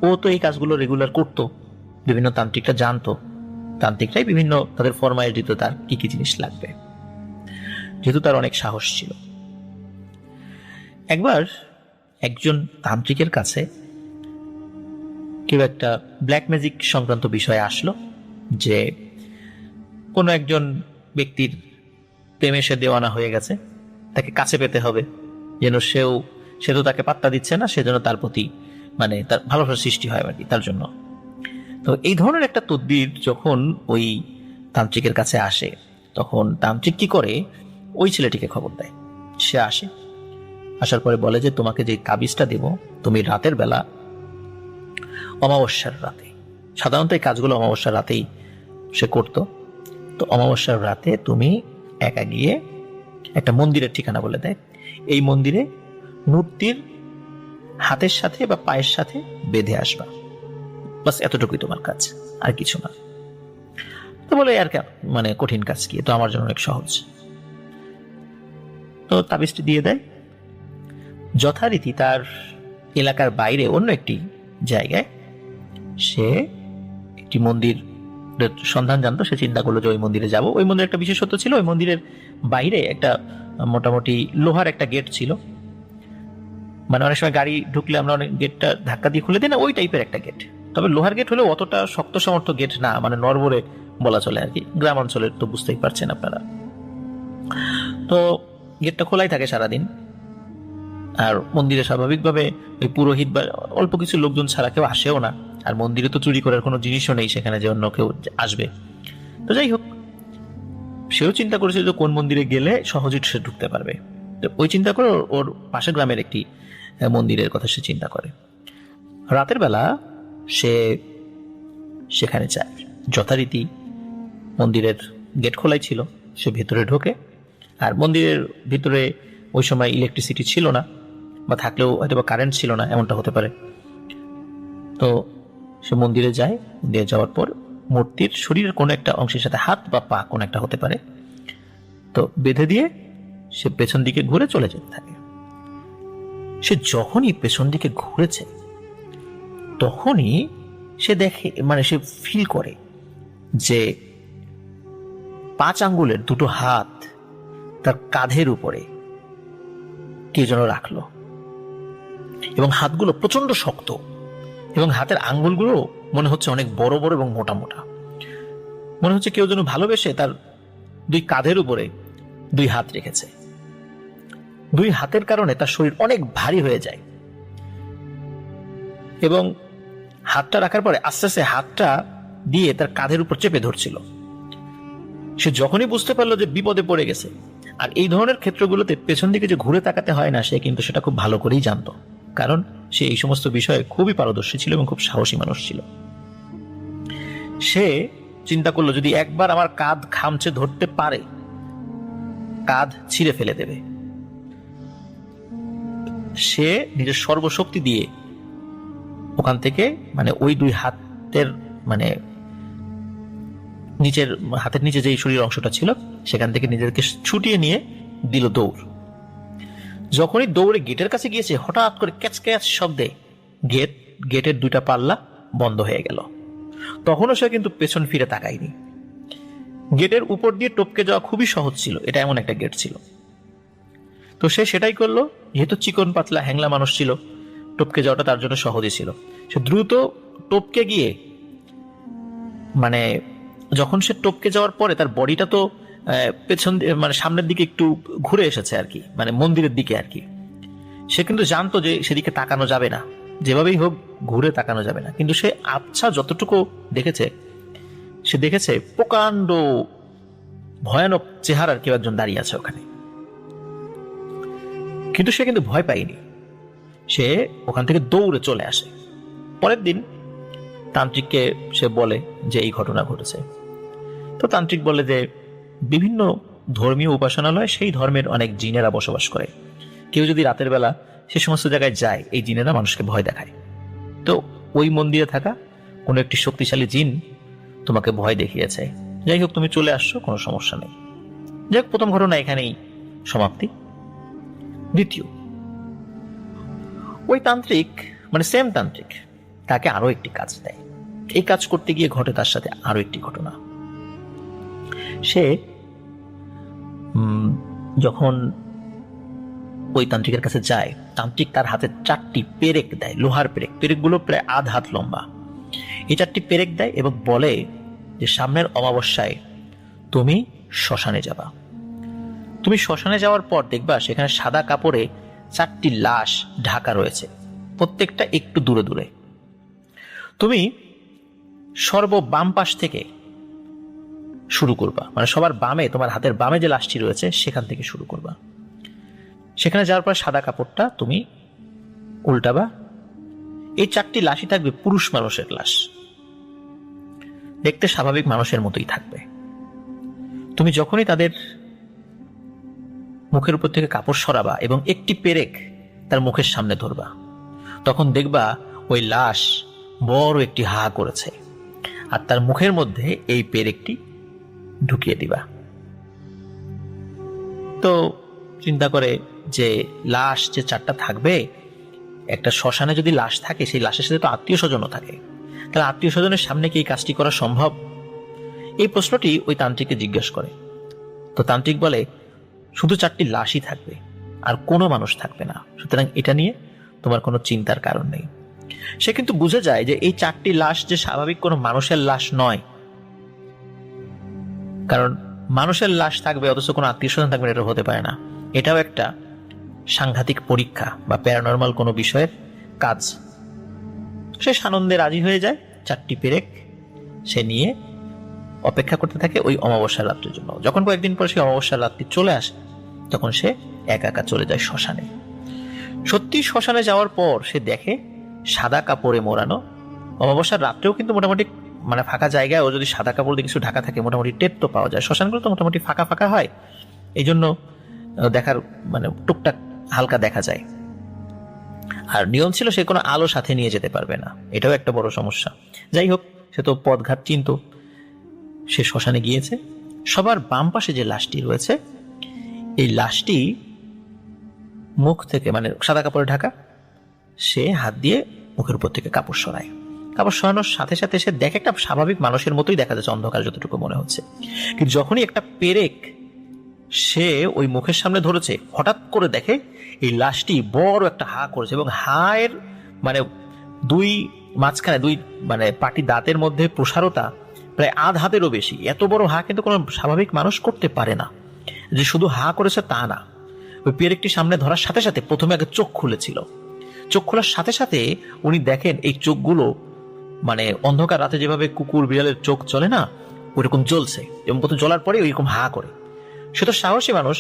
ও তো এই কাজগুলো রেগুলার করতো, বিভিন্ন তান্ত্রিকরা জানতো, তান্ত্রিকরাই বিভিন্ন তাদের ফরমাইশ দিত তার কি কি জিনিস লাগবে, যেহেতু তার অনেক সাহস ছিল। একবার একজন তান্ত্রিকের কাছে কেউ একটা ব্ল্যাক ম্যাজিক সংক্রান্ত বিষয়ে আসলো, যে কোনো একজন ব্যক্তির প্রেমে সে দেওয়ানা হয়ে গেছে, তাকে কাছে পেতে হবে, যেন সে তো তাকে পাত্তা দিচ্ছে না, সেজন্য তার প্রতি মানে তার ভালোবাসার সৃষ্টি হয় আর কি, তার জন্য। তো এই ধরনের একটা তদবির যখন ওই তান্ত্রিকের কাছে আসে, তখন তান্ত্রিক কি করে, ওই ছেলেটিকে খবর দেয়। সে আসার পরে বলে যে তোমাকে যে তাবিজটা দেব, তুমি রাতের বেলা, অমাবস্যার রাতে, সাধারণত এই কাজগুলো অমাবস্যার রাতেই সে করত, তো অমাবস্যার রাতে তুমি একা গিয়ে একটা মন্দিরের ঠিকানা বলে দেয়, এই মন্দিরে মূর্তির হাতের সাথে বা পায়ের সাথে বেঁধে আসবা, বাস এতটুকুই তোমার কাজ, আর কিছু না। তো বলে আর মানে কঠিন কাজ কি, তো আমার জন্য অনেক সহজ। তো তাবিজটি দিয়ে দেয়। যথারীতি তার এলাকার বাইরে অন্য একটি জায়গায় সে একটি মন্দির সন্ধান জানতো, সে চিন্তা করলো যে ওই মন্দিরে যাব। ওই মন্দিরে একটা বিশেষত্ব ছিল, ওই মন্দিরের বাইরে একটা মোটামুটি লোহার একটা গেট ছিল, মানে অনেক সময় গাড়ি ঢুকলে আমরা অনেক গেটটা ধাক্কা দিয়ে খুলে দিই না, ওই টাইপের একটা গেট। তবে লোহার গেট হলেও অতটা শক্ত সমর্থ গেট না, মানে নড়বড়ে বলা চলে আর কি, গ্রাম অঞ্চলের তো বুঝতেই পারছেন আপনারা। তো গেটটা খোলাই থাকে সারাদিন, আর মন্দিরে স্বাভাবিকভাবে ওই পুরোহিত বা অল্প কিছু লোকজন ছাড়া কেউ আসেও না, আর মন্দিরে তো চুরি করার কোনো জিনিসও নেই সেখানে যে অন্য কেউ আসবে। তো যাই হোক, সেও চিন্তা করেছে যে কোন মন্দিরে গেলে সহজে সে ঢুকতে পারবে। তো ওই চিন্তা করে ওর পাশের গ্রামের একটি মন্দিরের কথা সে চিন্তা করে। রাতের বেলা সে সেখানে যায়। যথারীতি মন্দিরের গেট খোলাই ছিল, সে ভেতরে ঢোকে। আর মন্দিরের ভিতরে ওই সময় ইলেকট্রিসিটি ছিল না, বা থাকলেও হয়তো বা কারেন্ট ছিল না, এমনটা হতে পারে। তো সে মন্দিরে যায়, মন্দিরে যাওয়ার পর মূর্তির শরীরের কোনো একটা অংশের সাথে, হাত বা পা কোনো একটা হতে পারে, তো বেঁধে দিয়ে সে পেছন দিকে ঘুরে চলে যেতে থাকে। সে যখনই পেছন দিকে ঘুরেছে তখনই সে দেখে, মানে সে ফিল করে যে 5 আঙ্গুলের দুটো হাত তার কাঁধের উপরে কে যেন রাখলো, এবং হাতগুলো প্রচন্ড শক্ত, এবং হাতের আঙ্গুলগুলো মনে হচ্ছে অনেক বড় বড় এবং মোটা মোটা। মনে হচ্ছে কেউ যেন ভালোবেসে তার 2 কাঁধের উপরে 2 হাত রেখেছে। 2 হাতের কারণে তার শরীর অনেক ভারী হয়ে যায়, এবং হাতটা রাখার পরে আস্তে আস্তে হাতটা দিয়ে তার কাঁধের উপর চেপে ধরছিল। সে যখনই বুঝতে পারলো যে বিপদে পড়ে গেছে, আর এই ধরনের ক্ষেত্রগুলোতে পেছন দিকে যে ঘুরে তাকাতে হয় না, সে কিন্তু সেটা খুব ভালো করেই জানতো, কারণ সে এই সমস্ত বিষয়ে খুবই পারদর্শী ছিল এবং খুব সাহসী মানুষ ছিল। সে চিন্তা করলো যদি একবার আমার কাঁধ খামচে ধরতে পারে, কাঁধ ছিঁড়ে ফেলে দেবে। সে নিজের সর্বশক্তি দিয়ে ওখান থেকে, মানে ওই 2 হাতের, মানে নিচের হাতের নিচে যে শরীর অংশটা ছিল সেখান থেকে নিজেকে ছুটিয়ে নিয়ে দিল দৌড়। যখনই দৌড়ে গেটের কাছে গিয়েছে, হঠাৎ করে ক্যাচ ক্যাচ শব্দে গেটের 2টা পাল্লা বন্ধ হয়ে গেল। তখনও সে কিন্তু পেছন ফিরে তাকায়নি। গেটের উপর দিয়ে টপকে যাওয়া খুবই সহজ ছিল, এটা এমন একটা গেট ছিল। তো সে সেটাই করলো। যেহেতু চিকন পাতলা হ্যাংলা মানুষ ছিল, টপকে যাওয়াটা তার জন্য সহজই ছিল। সে দ্রুত টপকে গিয়ে, মানে যখন সে টপকে যাওয়ার পরে তার বডিটা তো পেছন মানে সামনের দিকে একটু ঘুরে এসেছে আর কি, মানে মন্দিরের দিকে আর কি। সে কিন্তু জানতো যে সেদিকে তাকানো যাবে না, যেভাবেই হোক ঘুরে তাকানো যাবে না। কিন্তু সে আবছা যতটুকু দেখেছে, সে দেখেছে প্রকাণ্ড ভয়ানক চেহারার কেউ একজন দাঁড়িয়ে আছে ওখানে। কিন্তু সে কিন্তু ভয় পায়নি, সে ওখান থেকে দৌড়ে চলে আসে। পরের দিন তান্ত্রিককে সে বলে যে এই ঘটনা ঘটেছে। তো তান্ত্রিক বলে যে বিভিন্ন ধর্মীয় উপাসনালয়, সেই ধর্মের অনেক জিনেরা বসবাস করে। কেউ যদি রাতের বেলা সে সমস্ত জায়গায় যায়, এই জিনেরা মানুষকে ভয় দেখায়। তো ওই মন্দিরে থাকা কোনো একটি শক্তিশালী জিন তোমাকে ভয় দেখিয়েছে। যাই হোক, তুমি চলে আসছো, কোনো সমস্যা নেই। যাই হোক, প্রথম ঘটনা এখানেই সমাপ্তি। দ্বিতীয়, ওই তান্ত্রিক, মানে সেম তান্ত্রিক, তাকে আরো একটি কাজ দেয়। এই কাজ করতে গিয়ে ঘটে তার সাথে আরো একটি ঘটনা। সে যখন ওই তান্ত্রিকের কাছে যায়, তান্ত্রিক তার হাতে 4টি পেরেক দেয়, লোহার পেরেক। পেরেকগুলো প্রায় আধ হাত লম্বা। এই 4টি পেরেক দেয় এবং বলে যে সামনের অমাবস্যায় তুমি শ্মশানে যাবা। তুমি শ্মশানে যাওয়ার পর দেখবা সেখানে সাদা কাপড়ে 4টি লাশ ঢাকা রয়েছে, প্রত্যেকটা একটু দূরে দূরে। তুমি সর্ব বাম পাশ থেকে শুরু করবা, মানে সবার বামে, তোমার হাতের বামে যে লাশটি রয়েছে সেখান থেকে শুরু করবা। সেখানে যাওয়ার পর সাদা কাপড়টা তুমি উল্টাবা। এই 4টি লাশই থাকবে পুরুষ মানুষের লাশ, দেখতে স্বাভাবিক মানুষের মতোই থাকবে। তুমি যখনই তাদের মুখের উপর থেকে কাপড় সরাবা এবং একটি পেরেক তার মুখের সামনে ধরবা, তখন দেখবা ওই লাশ বড় একটি হা করেছে, আর তার মুখের মধ্যে এই পেরেকটি ঢুকিয়ে দিবা। তো চিন্তা করে যে লাশ যে 4টা থাকবে, একটা শ্মশানে যদি লাশ থাকে, সেই লাশের সাথে তো আত্মীয় স্বজনও থাকে, তাহলে আত্মীয় স্বজনের সামনে কি এই কাজটি করা সম্ভব? এই প্রশ্নটি ওই তান্ত্রিককে জিজ্ঞেস করে। তো তান্ত্রিক বলে শুধু 4টি লাশই থাকবে, আর কোনো মানুষ থাকবে না, সুতরাং এটা নিয়ে তোমার কোনো চিন্তার কারণ নেই। সে কিন্তু বুঝে যায় যে এই 4টি লাশ যে স্বাভাবিক কোনো মানুষের লাশ নয়, কারণ মানুষের লাশ থাকবে অথচ কোনো আত্মীয় স্বজন থাকবে, এটা হতে পারে না। এটাও একটা সাংঘাতিক পরীক্ষা বা প্যারানর্মাল কোনো বিষয়ের কাজ। সে সানন্দে রাজি হয়ে যায়। 4টি পেরেক সে নিয়ে অপেক্ষা করতে থাকে ওই অমাবস্যার রাত্রির জন্য। যখন কয়েকদিন পর সেই অমাবস্যার রাত্রি চলে আসে, তখন সে একা একা চলে যায় শ্মশানে। সত্যি শ্মশানে যাওয়ার পর সে দেখে সাদা কাপড়ে মোড়ানো। অমাবস্যার রাত্রেও কিন্তু মোটামুটি মানে ফাঁকা জায়গায় ও যদি সাদা কাপড় দিয়ে কিছু ঢাকা থাকে, মোটামুটি টের তো পাওয়া যায়। শ্মশানগুলো তো মোটামুটি ফাঁকা ফাঁকা হয়, এই জন্য দেখার মানে টুকটাক হালকা দেখা যায়। আর নিয়ম ছিল সে কোনো আলো সাথে নিয়ে যেতে পারবে না, এটাও একটা বড় সমস্যা। যাই হোক, সে তো পথঘাট চিনত। সে শ্মশানে গিয়েছে। সবার বাম পাশে যে লাশটি রয়েছে, এই লাশটি মুখ থেকে, মানে সাদা কাপড়ে ঢাকা, সে হাত দিয়ে মুখের উপর থেকে কাপড় সরায়। কাপড় সরানোর সাথে সাথে সে দেখে একটা স্বাভাবিক মানুষের মতোই দেখা যাচ্ছে, অন্ধকার যতটুকু মনে হচ্ছে। কিন্তু যখনই একটা পেরেক সে ওই মুখের সামনে ধরেছে, হঠাৎ করে দেখে এই লাশটি বড় একটা হা করেছে, এবং হায়ের মানে মাঝখানে দুই মানে পাটি দাঁতের মধ্যে প্রসারতা প্রায় আধ হাতেরও বেশি। এত বড় হা কিন্তু কোনো স্বাভাবিক মানুষ করতে পারে না। যে শুধু হা করেছে তা না, ওই পেরেকটি সামনে ধরার সাথে সাথে প্রথমে আগে চোখ খুলেছিল। চোখ খোলার সাথে সাথে উনি দেখেন এই চোখগুলো মানে অন্ধকার রাতে যেভাবে কুকুর বিড়ালের চোখ চলে না, ওইরকম জ্বলছে, এবং প্রথম জ্বলার পরে ওইরকম হা করে। সে তো সাহসী মানুষ,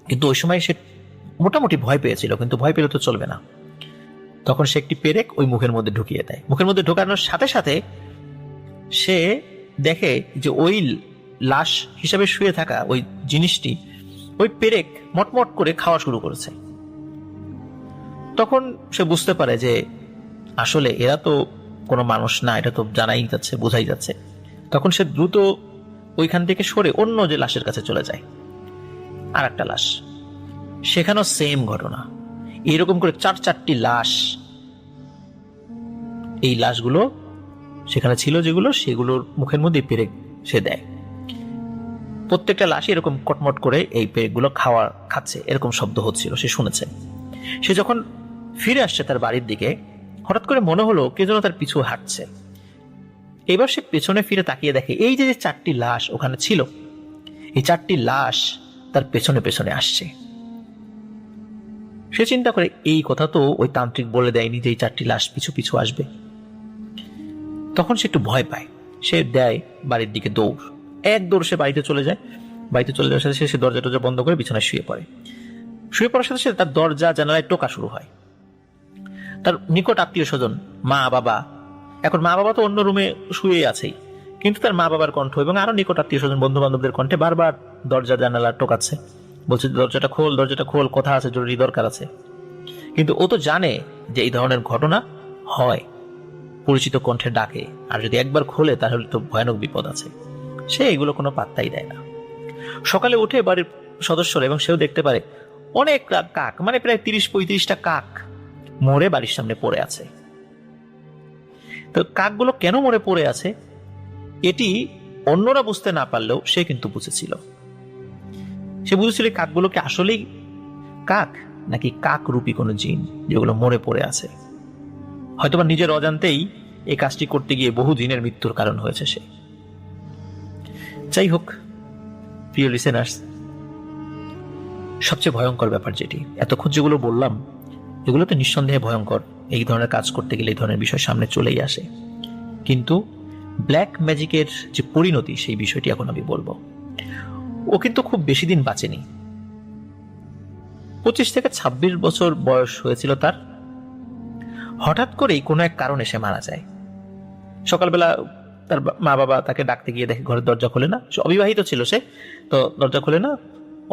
কিন্তু ওই সময় সে মোটামুটি ভয় পেয়েছিল, কিন্তু ভয় পেলে তো চলবে না। তখন সে একটি পেরেক ওই মুখের মধ্যে ঢুকিয়ে দেয়। মুখের মধ্যে ঢোকানোর সাথে সাথে সে দেখে যে ওই লাশ হিসাবে শুয়ে থাকা ওই জিনিসটি, ওই পেরেক মটমট করে খাওয়া শুরু করেছে। তখন সে বুঝতে পারে যে আসলে এরা তো কোনো মানুষ না, এটা তো জানাই যাচ্ছে, বোঝাই যাচ্ছে। তখন সে দ্রুত ওইখান থেকে সরে অন্য যে লাশের কাছে চলে যায়, আর একটা লাশ। সেখানেও সেম ঘটনা, এরকম করে 4টি লাশ। এই লাশগুলো সেখানে ছিল যেগুলো, সেগুলোর মুখের মধ্যে পেরেক সে দেয়। প্রত্যেকটা লাশই এরকম কটমট করে এই পেগুলো খাচ্ছে, এরকম শব্দ হচ্ছিল, সে শুনেছে। সে যখন ফিরে আসছে তার বাড়ির দিকে, হঠাৎ করে মনে হলো কে যেন তার পিছু হাঁটছে। এবার সে পেছনে ফিরে তাকিয়ে দেখে এই যে 4টি লাশ ওখানে ছিল, এই 4টি লাশ তার পেছনে পেছনে আসছে। সে চিন্তা করে এই কথা তো ওই তান্ত্রিক বলে দেয়নি যে এই 4টি লাশ পিছু পিছু আসবে। তখন সে একটু ভয় পায়, সে দেয় বাড়ির দিকে দৌড়, এক দৌড় সে বাড়িতে চলে যায়। বাড়িতে চলে যাওয়ার সাথে সে দরজা টরজা বন্ধ করে বিছানায় শুয়ে পড়ে। শুয়ে পড়ার সাথে সাথে তার দরজা জানালায় টোকা শুরু হয়। তার নিকট আত্মীয় স্বজন, মা বাবা, এখন মা বাবা তো অন্য রুমে শুয়েই আছেই, কিন্তু তার মা বাবার কণ্ঠ এবং আরো নিকট আত্মীয় স্বজন বন্ধু বান্ধবদের কণ্ঠে বারবার দরজা জানালা টোকাচ্ছে, বলছে দরজাটা খোল, দরজাটা খোল, কথা আছে, জরুরি দরকার আছে। কিন্তু ও তো জানে যে এই ধরনের ঘটনা হয়, পরিচিত কণ্ঠে ডাকে, আর যদি একবার খোলে তাহলে তো ভয়ানক বিপদ আছে। সে এগুলো কোনো পাত্তাই দেয় না। সকালে উঠে বাড়ির সদস্যরা এবং সেও দেখতে পারে অনেক কাক, মানে প্রায় 30-35টা কাক মরে বাড়ির সামনে পড়ে আছে। তো কাকগুলো কেন মরে পড়ে আছে এটি অন্যরা বুঝতে না পারলেও সে কিন্তু বুঝেছিল। সে বুঝেছিল কাকগুলোকে আসলেই কাক নাকি কাক রূপী কোনো জিন যেগুলো মরে পড়ে আছে। হয়তোবা নিজের অজান্তেই এই কাজটি করতে গিয়ে বহু জিনের মৃত্যুর কারণ হয়েছে সে। যাই হোক প্রিয় লিসেনার্স, সবচেয়ে ভয়ঙ্কর ব্যাপার যেটি এতক্ষণ যেগুলো বললাম, এগুলো তো নিঃসন্দেহে ভয়ঙ্কর। এই ধরনের কাজ করতে গেলে এই ধরনের বিষয় সামনে চলেই আসে, কিন্তু ব্ল্যাক ম্যাজিকের যে পরিণতি সেই বিষয়টি এখন আমি বলবো। ও কিন্তু খুব বেশি দিন বাঁচেনি, 25 থেকে 26 বছর বয়স হয়েছিল তার। হঠাৎ করেই কোনো এক কারণে সে মারা যায়। সকালবেলা তার মা বাবা তাকে ডাকতে গিয়ে দেখে ঘরের দরজা খোলে না। সে অবিবাহিত ছিল, সে তো দরজা খোলে না।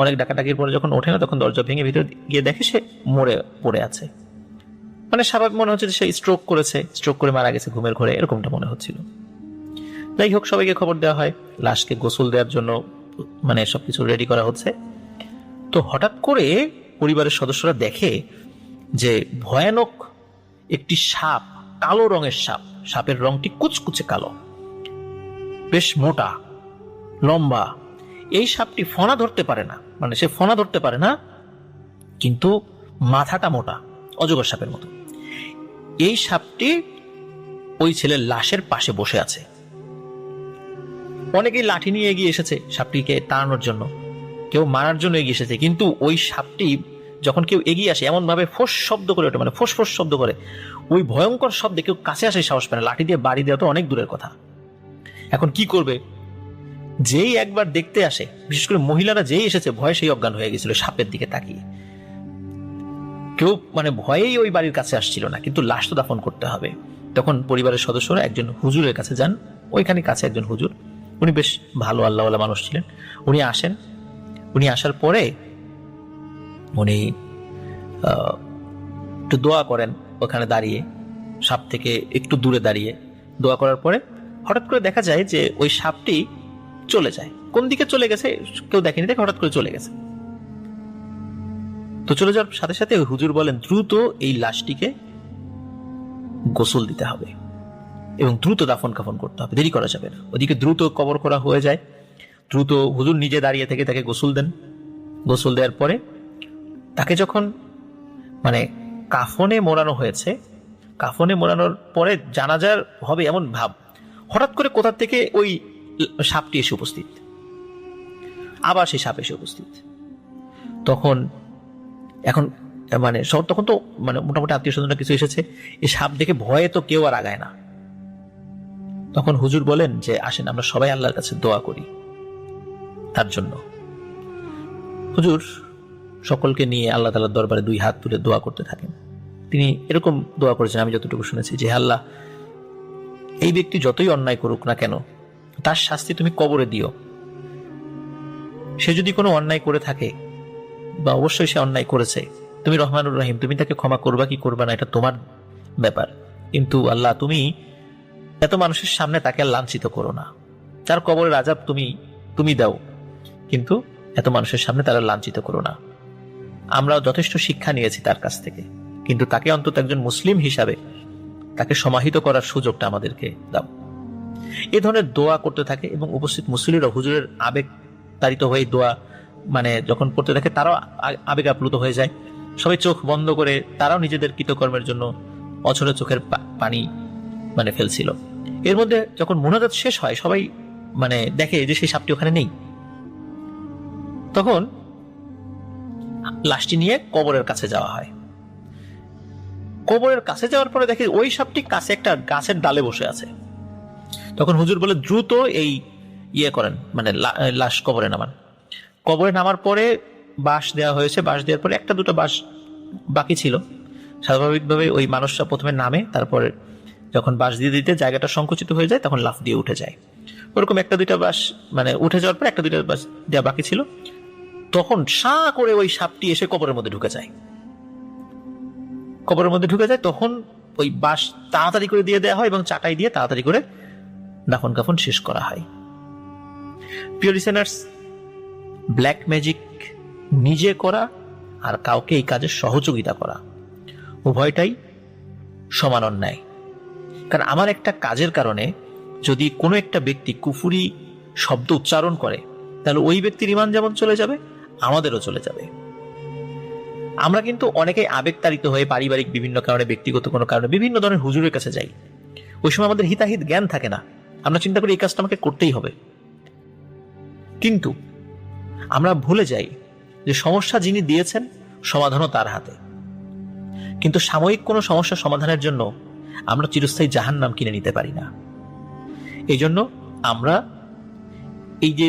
অনেক ডাকাডাকির পরে যখন ওঠে না, তখন দরজা ভেঙে ভিতরে গিয়ে দেখে সে মরে পড়ে আছে। মানে স্বাভাবিক মনে হচ্ছে যে সে স্ট্রোক করেছে, স্ট্রোক করে মারা গেছে ঘুমের ঘরে, এরকমটা মনে হচ্ছিল। যাই হোক, সবাইকে খবর দেওয়া হয়, লাশকে গোসল দেওয়ার জন্য মানে সবকিছু রেডি করা হচ্ছে। তো হঠাৎ করে পরিবারের সদস্যরা দেখে যে ভয়ানক একটি সাপ, কালো রঙের সাপ, সাপের রংটি কুচকুচে কালো, বেশ মোটা, লম্বা। এই সাপটি ফনা ধরতে পারে না, মানে সে ফনা ধরতে পারে না, কিন্তু মাথাটা মোটা, অজগর সাপের মতো। এই সাপটি ওই ছেলের লাশের পাশে বসে আছে। অনেকেই লাঠি নিয়ে এগিয়ে এসেছে সাপটিকে তাড়ানোর জন্য, কেউ মারার জন্য এগিয়ে এসেছে, কিন্তু ওই সাপটি যখন কেউ এগিয়ে আসে এমন ভাবে ফোঁস শব্দ করে ওঠে, মানে ফোঁস ফোঁস শব্দ করে, ওই ভয়ঙ্কর শব্দে কেউ কাছে আসে সাহস পায় না। লাঠি দিয়ে বাড়ি দেওয়া তো অনেক দূরের কথা। এখন কি করবে? যেই একবার দেখতে আসে, বিশেষ করে মহিলারা যেই এসেছে, ভয়ে সেই অজ্ঞান হয়ে গেছিল সাপের দিকে তাকিয়ে। কেউ মানে ভয়েই ওই বাড়ির কাছে আসছিল না, কিন্তু লাশ তো দাফন করতে হবে। তখন পরিবারের সদস্যরা একজন হুজুরের কাছে যান। ওইখানে কাছে একজন হুজুর, উনি বেশ ভালো আল্লাহওয়ালা মানুষ ছিলেন। উনি আসেন। উনি আসার পরে উনি একটু দোয়া করেন ওখানে দাঁড়িয়ে, সাপ থেকে একটু দূরে দাঁড়িয়ে দোয়া করার পরে হঠাৎ করে দেখা যায় যে ওই সাপটি চলে যায়। কোন দিকে চলে গেছে কেউ দেখেনি, দেখে হঠাৎ করে চলে গেছে। তো চলে যাওয়ার সাথে সাথে হুজুর বলেন দ্রুত এই লাশটিকে গোসল দিতে হবে এবং দ্রুত দাফন কাফন করতে হবে, দেরি করা যাবে না। ওদিকে দ্রুত কবর করা হয়ে যায়। দ্রুত হুজুর নিজে দাঁড়িয়ে থেকে তাকে গোসল দেন। গোসল দেওয়ার পরে তাকে যখন মানে কাফনে মোড়ানো হয়েছে, কাফনে মোড়ানোর পরে জানাজার হবে এমন ভাব, হঠাৎ করে কোথা থেকে ওই সাপটি এসে উপস্থিত, আবার সেই সাপ এসে উপস্থিত। তখন এখন মানে তখন তো মানে মোটামুটি আত্মীয় স্বজনরা কিছু এসেছে, এই সাপ দেখে ভয়ে তো কেউ আর আগায় না। তখন হুজুর বলেন যে আসেন আমরা সবাই আল্লাহর কাছে দোয়া করি তার জন্য। হুজুর সকলকে নিয়ে আল্লাহ তাআলার দরবারে 2 হাত তুলে দোয়া করতে থাকেন। তিনি এরকম দোয়া করেছেন, আমি যতটুকু শুনেছি, যে আল্লাহ, এই ব্যক্তি যতই অন্যায় করুক না কেন তার শাস্তি তুমি কবরে দিও। সে যদি কোনো অন্যায় করে থাকে, বা অবশ্যই সে অন্যায় করেছে, তুমি রহমানুর রহিম, তুমি তাকে ক্ষমা করবা কি করবা না এটা তোমার ব্যাপার, কিন্তু আল্লাহ তুমি এত মানুষের সামনে তাকে আর লাঞ্ছিত করো না। তার কবরের আযাব তুমি দাও, কিন্তু এত মানুষের সামনে তারা লাঞ্ছিত করো না। আমরা যথেষ্ট শিক্ষা নিয়েছি তার কাছ থেকে, কিন্তু তাকে অন্তত একজন মুসলিম হিসাবে তাকে সমাহিত করার সুযোগটা আমাদেরকে দাও। এ ধরনের দোয়া করতে থাকে এবং উপস্থিত মুসল্লিরা হুজুরের আবেগ তাড়িত হয়ে দোয়া মানে যখন পড়তে থাকে তারাও আবেগ আপ্লুত হয়ে যায়, সবাই চোখ বন্ধ করে তারাও নিজেদের কৃতকর্মের জন্য অঝরে চোখের পানি মানে ফেলছিল। এর মধ্যে যখন মোনাজাত শেষ হয় সবাই মানে দেখে যে সেই সাপটি ওখানে নেই। তখন লাশটি নিয়ে কবরের কাছে যাওয়া হয়। কবরের কাছে যাওয়ার পরে দেখে ওই সাপটি কাছে একটা গাছের ডালে বসে আছে। তখন হুজুর বলে দ্রুত এই করেন, মানে লাশ কবরে নামান। কবরে নামার পরে বাঁশ দেওয়া হয়েছে, বাঁশ দেওয়ার পরে একটা দুটো বাঁশ বাকি ছিল। স্বাভাবিকভাবে ওই মানুষটা প্রথমে নামে, তারপরে যখন বাঁশ দিয়ে দিতে জায়গাটা সংকুচিত হয়ে যায় তখন লাফ দিয়ে উঠে যায়। ওরকম একটা দুইটা বাঁশ মানে উঠে যাওয়ার পর একটা দুইটা বাঁশ দেওয়া বাকি ছিল। তখন সাঁ করে ওই সাপটি এসে কবরের মধ্যে ঢুকে যায়। কবরের মধ্যে ঢুকে যায়, তখন ওই বাঁশ তাড়াতাড়ি করে দিয়ে দেওয়া হয় এবং চাটাই দিয়ে তাড়াতাড়ি করে দাফন কাফন শেষ করা হয়। প্রিয় লিসেনার্স, ব্ল্যাক ম্যাজিক নিজে করা আর কাউকে এই কাজে সহযোগিতা করা উভয়টাই সমান অন্যায়। কারণ আমার একটা কাজের কারণে যদি কোনো একটা ব্যক্তি কুফুরি শব্দ উচ্চারণ করে তাহলে ওই ব্যক্তির ঈমান যেমন চলে যাবে, আমাদেরও চলে যাবে। আমরা কিন্তু অনেকেই আবেগতাড়িত হয়ে পারিবারিক বিভিন্ন কারণে, ব্যক্তিগত কোনো কারণে বিভিন্ন ধরনের হুজুরের কাছে যাই। ওই সময় আমাদের হিতাহিত জ্ঞান থাকে না, আমরা চিন্তা করি এই কাজটা আমাকে করতেই হবে। কিন্তু আমরা ভুলে যাই যে সমস্যা যিনি দিয়েছেন সমাধানও তার হাতে। কিন্তু সাময়িক কোনো সমস্যা সমাধানের জন্য আমরা চিরস্থায়ী জাহান্নাম কিনে নিতে পারি না। এই জন্য আমরা এই যে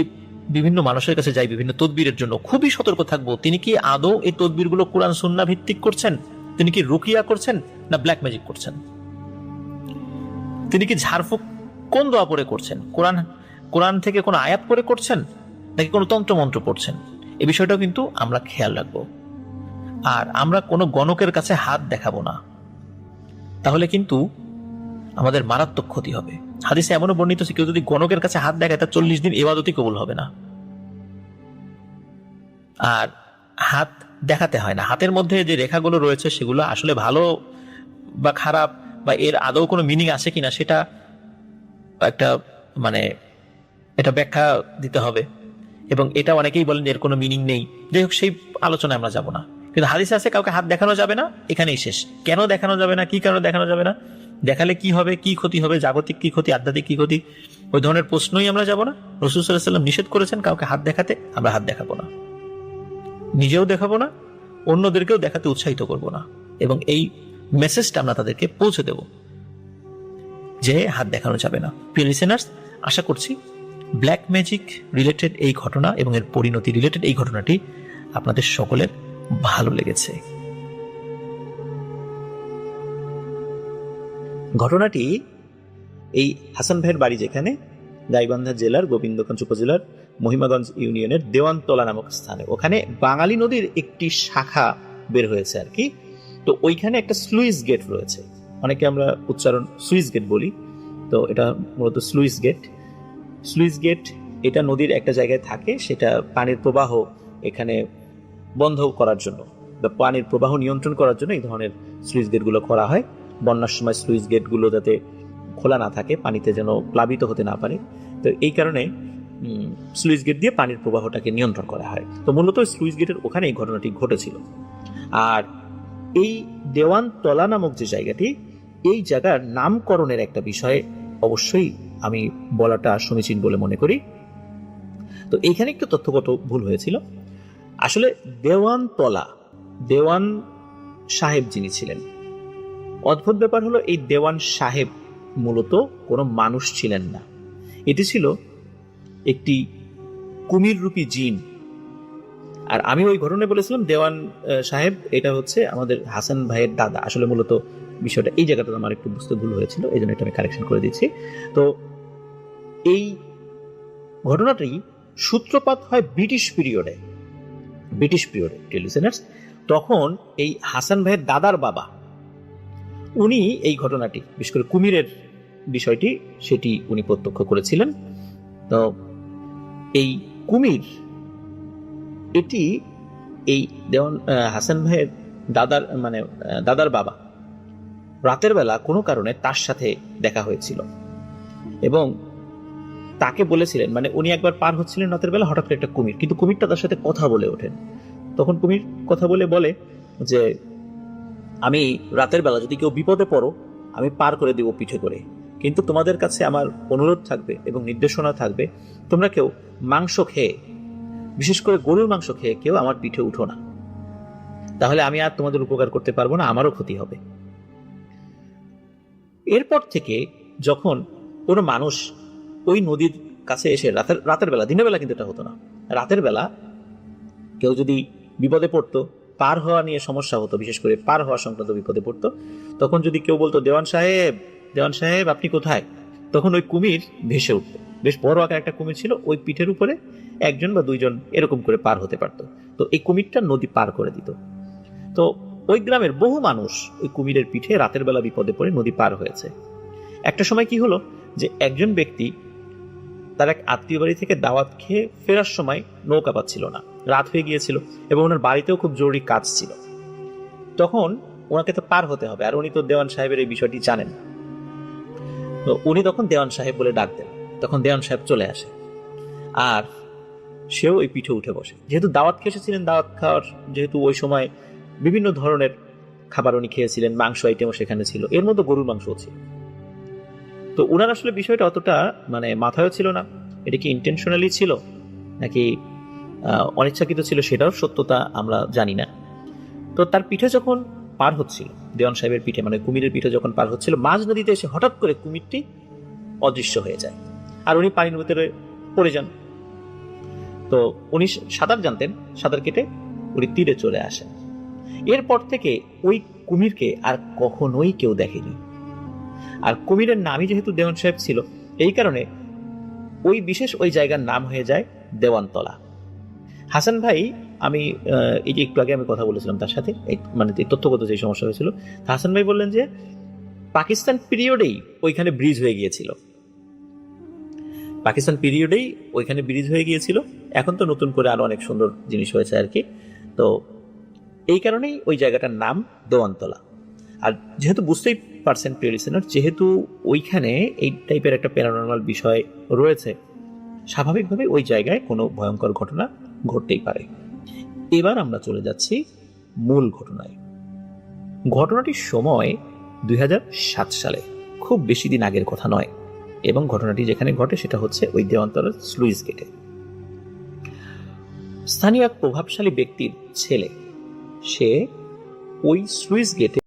বিভিন্ন মানুষের কাছে যাই বিভিন্ন তদবিরের জন্য, খুবই সতর্ক থাকবো তিনি কি আদৌ এই তদবিরগুলো কোরআন সুন্নাহ ভিত্তিক করছেন, তিনি কি রুকিয়া করছেন না ব্ল্যাক ম্যাজিক করছেন, তিনি কি ঝাড়ফুঁক কোন দোয়া পড়ে করছেন, কোরআন থেকে কোনো আয়াত পড়ে করছেন নাকি কোনো তন্ত্র মন্ত্র পড়ছেন। এই বিষয়টাও কিন্তু আমরা খেয়াল রাখবো। আর আমরা কোনো গণকের কাছে হাত দেখাবো না, তাহলে কিন্তু আমাদের মারাত্মক ক্ষতি হবে। হাদিসে এমনও বর্ণিত আছে কেউ যদি গণকের কাছে হাত দেখায় তার 40 দিন ইবাদতই কবুল হবে না। আর হাত দেখাতে হয় না, হাতের মধ্যে যে রেখাগুলো রয়েছে সেগুলো আসলে ভালো বা খারাপ বা এর আদৌ কোনো মিনিং আছে কিনা সেটা একটা মানে এটা ব্যাখ্যা দিতে হবে। এবং এটা অনেকেই বলেন এর কোনো মিনিং নেই, যাই হোক সেই আলোচনায় আমরা যাব না। কিন্তু হাদিসে আছে কাউকে হাত দেখানো যাবে না, এখানেই শেষ। কেন দেখানো যাবে না, কি কারণে দেখানো যাবে না, দেখালে কি হবে, কি ক্ষতি হবে, জাগতিক কি ক্ষতি, আধ্যাত্মিক কি ক্ষতি, ওই ধরনের প্রশ্নই আমরা যাব না। রাসূল সাল্লাল্লাহু আলাইহি ওয়াসাল্লাম নিষেধ করেছেন কাউকে হাত দেখাতে, আমরা হাত দেখাবো না, নিজেও দেখাবো না, অন্যদেরকেও দেখাতে উৎসাহিত করব না। এবং এই মেসেজটা আমরা তাদেরকে পৌঁছে দেব যে হাত দেখানো যাবে না। প্রিয় লিসেনার্স, আশা করছি ব্ল্যাক ম্যাজিক রিলেটেড এই ঘটনা এবং এর পরিণতি রিলেটেড এই ঘটনাটি আপনাদের সকলের ভালো লেগেছে। ঘটনাটি এই হাসান ভাইয়ের বাড়ি যেখানে গাইবান্ধা জেলার গোবিন্দগঞ্জ উপজেলার মহিমাগঞ্জ ইউনিয়নের দেওয়ানতলা নামক স্থানে, ওখানে বাঙালি নদীর একটি শাখা বের হয়েছে আর কি। তো ওইখানে একটা স্লুইস গেট রয়েছে, অনেকে আমরা উচ্চারণ সুইস গেট বলি, তো এটা মূলত স্লুইস গেট। স্লুইস গেট এটা নদীর একটা জায়গায় থাকে, সেটা পানির প্রবাহ এখানে বন্ধ করার জন্য বা পানির প্রবাহ নিয়ন্ত্রণ করার জন্য এই ধরনের স্লুইস গেটগুলো করা হয়। বন্যার সময় স্লুইস গেটগুলো যাতে খোলা না থাকে, পানিতে যেন প্লাবিত হতে না পারে, তো এই কারণে স্লুইস গেট দিয়ে পানির প্রবাহটাকে নিয়ন্ত্রণ করা হয়। তো মূলত স্লুইস গেটের ওখানে এই ঘটনাটি ঘটেছিল। আর এই দেওয়ানতলা নামক যে জায়গাটি, এই জায়গার নামকরণের একটা বিষয় অবশ্যই আমি বলাটা সমীচীন বলে মনে করি। তো এইখানে একটু তথ্যগত ভুল হয়েছিল। আসলে দেওয়ানতলা, দেওয়ান সাহেব যিনি ছিলেন, অদ্ভুত ব্যাপার হলো এই দেওয়ান সাহেব মূলত কোনো মানুষ ছিলেন না, এটি ছিল একটি কুমির রূপী জিন। আর আমি ওই ঘটনায় বলেছিলাম দেওয়ান সাহেব এটা হচ্ছে আমাদের হাসান ভাইয়ের দাদা। আসলে মূলত বিষয়টা এই জায়গাটা আমার একটু বুঝতে ভুল হয়েছিল, এই জন্য এটা আমি কারেকশন করে দিচ্ছি। তো এই ঘটনাটি সূত্রপাত হয় ব্রিটিশ পিরিয়ডে। লিসেনার্স, তখন এই হাসান ভাইয়ের দাদার বাবা উনি এই ঘটনাটি, বিশেষ করে কুমিরের বিষয়টি, সেটি উনি প্রত্যক্ষ করেছিলেন। তো এই কুমির এটি এই দেওয়ান হাসান ভাইয়ের দাদার মানে দাদার বাবা রাতের বেলা কোনো কারণে তার সাথে দেখা হয়েছিল এবং তাকে বলেছিলেন, মানে উনি একবার পার হচ্ছিলেন রাতের বেলা, হঠাৎ করে একটা কুমির, কিন্তু কুমিরটা তার সাথে কথা বলে ওঠেন। তখন কুমির কথা বলে যে আমি রাতের বেলা যদি কেউ বিপদে পড়ো আমি পার করে দিব পিঠে করে, কিন্তু তোমাদের কাছে আমার অনুরোধ থাকবে এবং নির্দেশনা থাকবে, তোমরা কেউ মাংস খেয়ে, বিশেষ করে গরুর মাংস খেয়ে কেউ আমার পিঠে উঠো না, তাহলে আমি আর তোমাদের উপকার করতে পারবো না, আমারও ক্ষতি হবে। এরপর থেকে যখন কোনো মানুষ ওই নদীর কাছে এসে রাতের বেলা, দিনের বেলা কিন্তু এটা হতো না, রাতের বেলা কেউ যদি বিপদে পড়তো, পার হওয়া নিয়ে সমস্যা হতো, বিশেষ করে পার হওয়া সংক্রান্ত বিপদে পড়তো, তখন যদি কেউ বলতো দেওয়ান সাহেব আপনি কোথায়, তখন ওই কুমির ভেসে উঠতো। বেশ বড় আকার একটা কুমির ছিল, ওই পিঠের উপরে একজন বা দুইজন এরকম করে পার হতে পারতো। তো এই কুমিরটা নদী পার করে দিত। তো ওই গ্রামের বহু মানুষ ওই কুমিরের পিঠে রাতের বেলা বিপদে পড়ে নদী পার হয়েছে। একটা সময় কি হলো যে একজন ব্যক্তি তার এক আত্মীয় বাড়ি থেকে দাওয়াত খেয়ে ফেরার সময় নৌকা পাচ্ছিল না, রাত হয়ে গিয়েছিল এবং ওনার বাড়িতেও খুব জরুরি কাজ ছিল। তখন ওনাকে তো পার হতে হবে, আর উনি তো দেওয়ান সাহেবের এই বিষয়টি জানেন। তো উনি তখন দেওয়ান সাহেব বলে ডাক দেন, তখন দেওয়ান সাহেব চলে আসে, আর সেও ওই পিঠে উঠে বসে। যেহেতু দাওয়াত খেয়ে এসেছিলেন, দাওয়াত খাওয়ার যেহেতু ওই সময় বিভিন্ন ধরনের খাবার উনি খেয়েছিলেন, মাংস আইটেমও সেখানে ছিল, এর মধ্যে গরুর মাংসও ছিল। তো ওনার আসলে বিষয়টা অতটা মানে মাথায়ও ছিল না, এটা কি ইন্টেনশনালি ছিল নাকি অনিচ্ছাকৃত ছিল সেটাও সত্যতা আমরা জানি না। তো তার পিঠে যখন পার হচ্ছিল, দেওয়ান সাহেবের পিঠে মানে কুমিরের পিঠে যখন পার হচ্ছিল, মাঝ নদীতে এসে হঠাৎ করে কুমিরটি অদৃশ্য হয়ে যায়, আর উনি পানির ভিতরে পড়ে যান। তো উনি সাঁতার জানতেন, সাঁতার কেটে উনি তীরে চলে আসেন। এরপর থেকে ওই কুমিরকে আর কখনোই কেউ দেখেনি। আর কুমিরের নামই যেহেতু দেওয়ান সাহেব ছিল, এই কারণে ওই জায়গার নাম হয়ে যায় দেওয়ানতলা। হাসান ভাই, আমি এই যে একটু আগে আমি কথা বলেছিলাম তার সাথে, মানে তথ্যগত যে সমস্যা হয়েছিল, হাসান ভাই বললেন যে পাকিস্তান পিরিয়ডেই ওইখানে ব্রিজ হয়ে গিয়েছিল, এখন তো নতুন করে আরো অনেক সুন্দর জিনিস হয়েছে আর কি। তো এই কারণেই ওই জায়গাটার নাম দেওয়ানতলা। আর যেহেতু বুঝতেই পারছেন প্রিয় লিসেনার, যেহেতু ওইখানে এই টাইপের একটা প্যারানর্মাল বিষয় রয়েছে, স্বাভাবিকভাবে ওই জায়গায় কোনো ভয়ঙ্কর ঘটনা ঘটতেই পারে। এবার আমরা চলে যাচ্ছি মূল ঘটনায়। ঘটনাটির সময় 2007 সালে, খুব বেশি দিন আগের কথা নয়, এবং ঘটনাটি যেখানে ঘটে সেটা হচ্ছে ওই দেওয়ানতলার স্লুইস গেটে। স্থানীয় এক প্রভাবশালী ব্যক্তির ছেলে, সে ওই স্লুইস গেটে